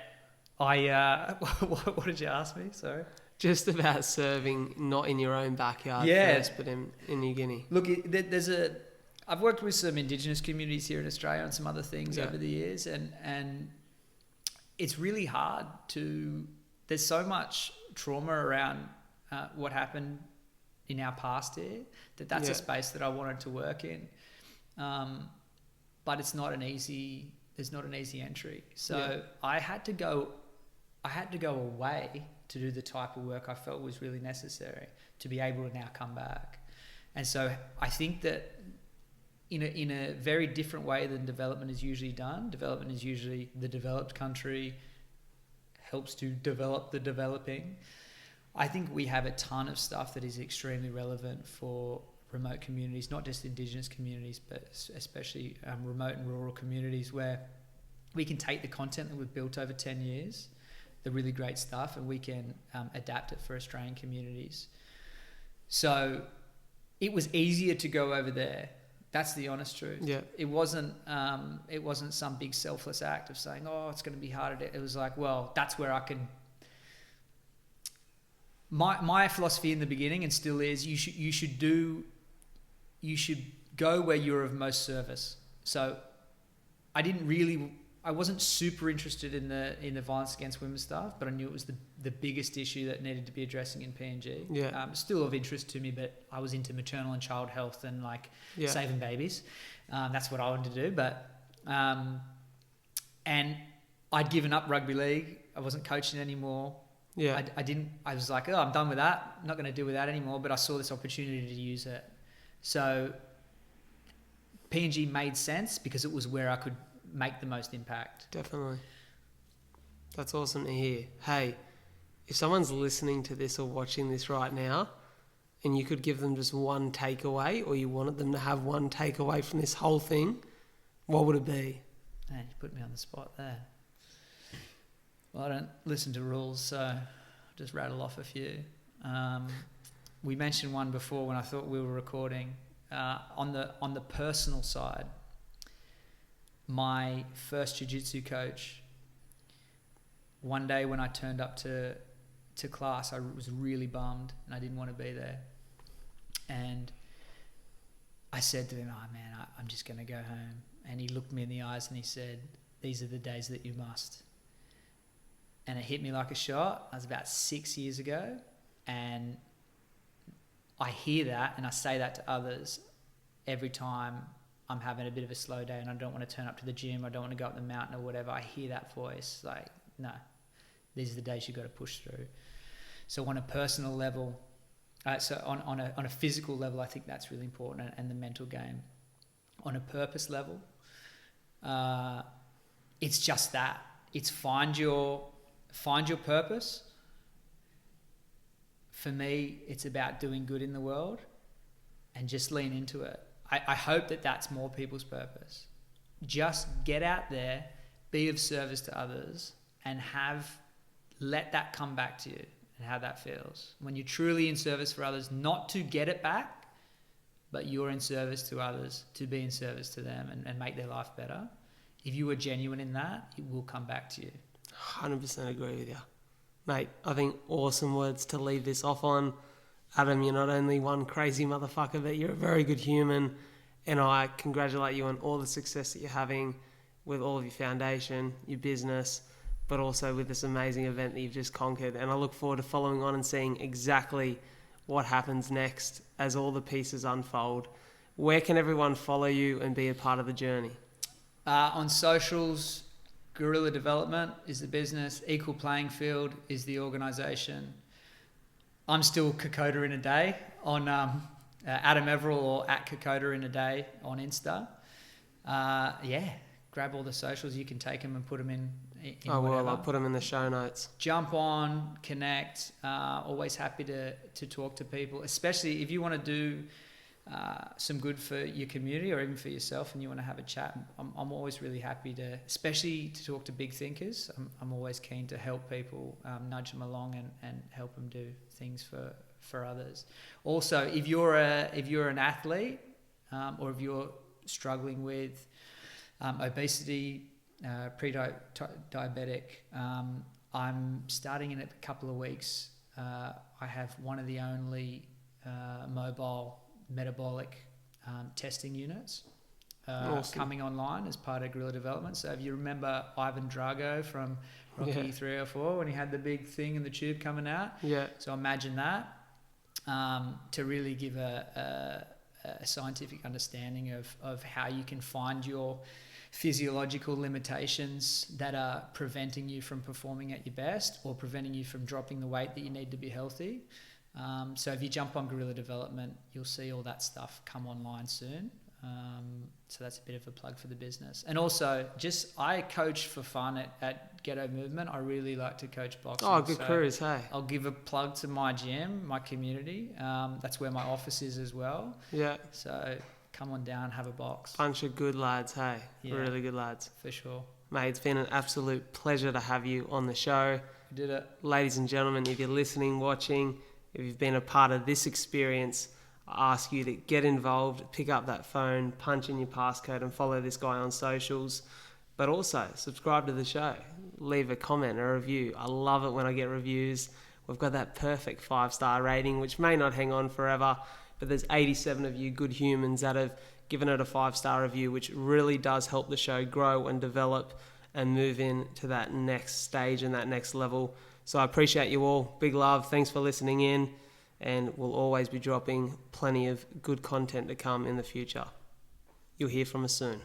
What did you ask me? Sorry. Just about serving not in your own backyard first, but in New Guinea. Look, I've worked with some Indigenous communities here in Australia and some other things over the years, and it's really hard to. There's so much trauma around what happened in our past here that's a space that I wanted to work in, but it's not an easy. There's not an easy entry. So I had to go away to do the type of work I felt was really necessary to be able to now come back. And so I think that in a very different way than development is usually done. Development is usually the developed country helps to develop the developing. I think we have a ton of stuff that is extremely relevant for remote communities, not just Indigenous communities, but especially remote and rural communities, where we can take the content that we've built over 10 years, the really great stuff, and we can adapt it for Australian communities. So it was easier to go over there. That's the honest truth. Yeah. It wasn't some big selfless act of saying, "Oh, it's going to be harder." It was like, well, that's where I can. My philosophy in the beginning, and still is, you should go where you're of most service. So I wasn't super interested in the violence against women stuff, but I knew it was the biggest issue that needed to be addressing in PNG. Yeah. Still of interest to me, but I was into maternal and child health and saving babies. That's what I wanted to do. But and I'd given up rugby league. I wasn't coaching anymore. Yeah. I was like, I'm done with that. I'm not going to deal with that anymore. But I saw this opportunity to use it. So PNG made sense because it was where I could make the most impact. Definitely. That's awesome to hear. Hey, if someone's listening to this or watching this right now, and you could give them just one takeaway, or you wanted them to have one takeaway from this whole thing, what would it be? Man, you put me on the spot there. Well, I don't listen to rules, so I'll just rattle off a few. We mentioned one before when I thought we were recording. On the personal side, my first jiu-jitsu coach, one day when I turned up to class, I was really bummed and I didn't want to be there. And I said to him, "Oh man, I'm just going to go home." And he looked me in the eyes and he said, "These are the days that you must." And it hit me like a shot. That was about 6 years ago. And I hear that and I say that to others every time I'm having a bit of a slow day and I don't want to turn up to the gym, I don't want to go up the mountain or whatever. I hear that voice like, no, these are the days you've got to push through. So on a personal level, so on a physical level, I think that's really important, and the mental game. On a purpose level, it's just that. It's find your purpose. For me, it's about doing good in the world and just lean into it. I hope that that's more people's purpose. Just get out there, be of service to others, and let that come back to you and how that feels. When you're truly in service for others, not to get it back, but you're in service to others, to be in service to them and make their life better. If you are genuine in that, it will come back to you. 100% agree with you. Mate, I think awesome words to leave this off on. Adam, you're not only one crazy motherfucker, but you're a very good human. And I congratulate you on all the success that you're having with all of your foundation, your business, but also with this amazing event that you've just conquered. And I look forward to following on and seeing exactly what happens next as all the pieces unfold. Where can everyone follow you and be a part of the journey? On socials, Guerrilla Development is the business. Equal Playing Field is the organisation. I'm still Kokoda in a day on Adam Everill or at Kokoda in a day on Insta. Grab all the socials. You can take them and put them in Oh, whatever. well, I'll put them in the show notes. Jump on, connect. Always happy to talk to people, especially if you want to do some good for your community or even for yourself and you want to have a chat. I'm always really happy especially to talk to big thinkers. I'm always keen to help people, nudge them along and help them do things for others. Also, if you're an athlete or if you're struggling with obesity, pre-diabetic, I'm starting in a couple of weeks. I have one of the only mobile metabolic testing units Awesome. coming online as part of Guerrilla Development. So if you remember Ivan Drago from Rocky 3 or 4 when he had the big thing in the tube coming out, so imagine that, to really give a scientific understanding of how you can find your physiological limitations that are preventing you from performing at your best or preventing you from dropping the weight that you need to be healthy. So if you jump on Guerrilla Development, you'll see all that stuff come online soon. So that's a bit of a plug for the business. And also, I coach for fun at Ghetto Movement. I really like to coach boxing. Oh, good cruise, hey. I'll give a plug to my gym, my community. That's where my office is as well. Yeah. So come on down, have a box. Bunch of good lads, hey. Yeah. Really good lads. For sure. Mate, it's been an absolute pleasure to have you on the show. We did it. Ladies and gentlemen, if you're listening, watching, if you've been a part of this experience, I ask you to get involved, pick up that phone, punch in your passcode and follow this guy on socials. But also, subscribe to the show. Leave a comment, a review. I love it when I get reviews. We've got that perfect 5-star rating, which may not hang on forever, but there's 87 of you good humans that have given it a 5-star review, which really does help the show grow and develop and move into that next stage and that next level. So I appreciate you all. Big love. Thanks for listening in. And we'll always be dropping plenty of good content to come in the future. You'll hear from us soon.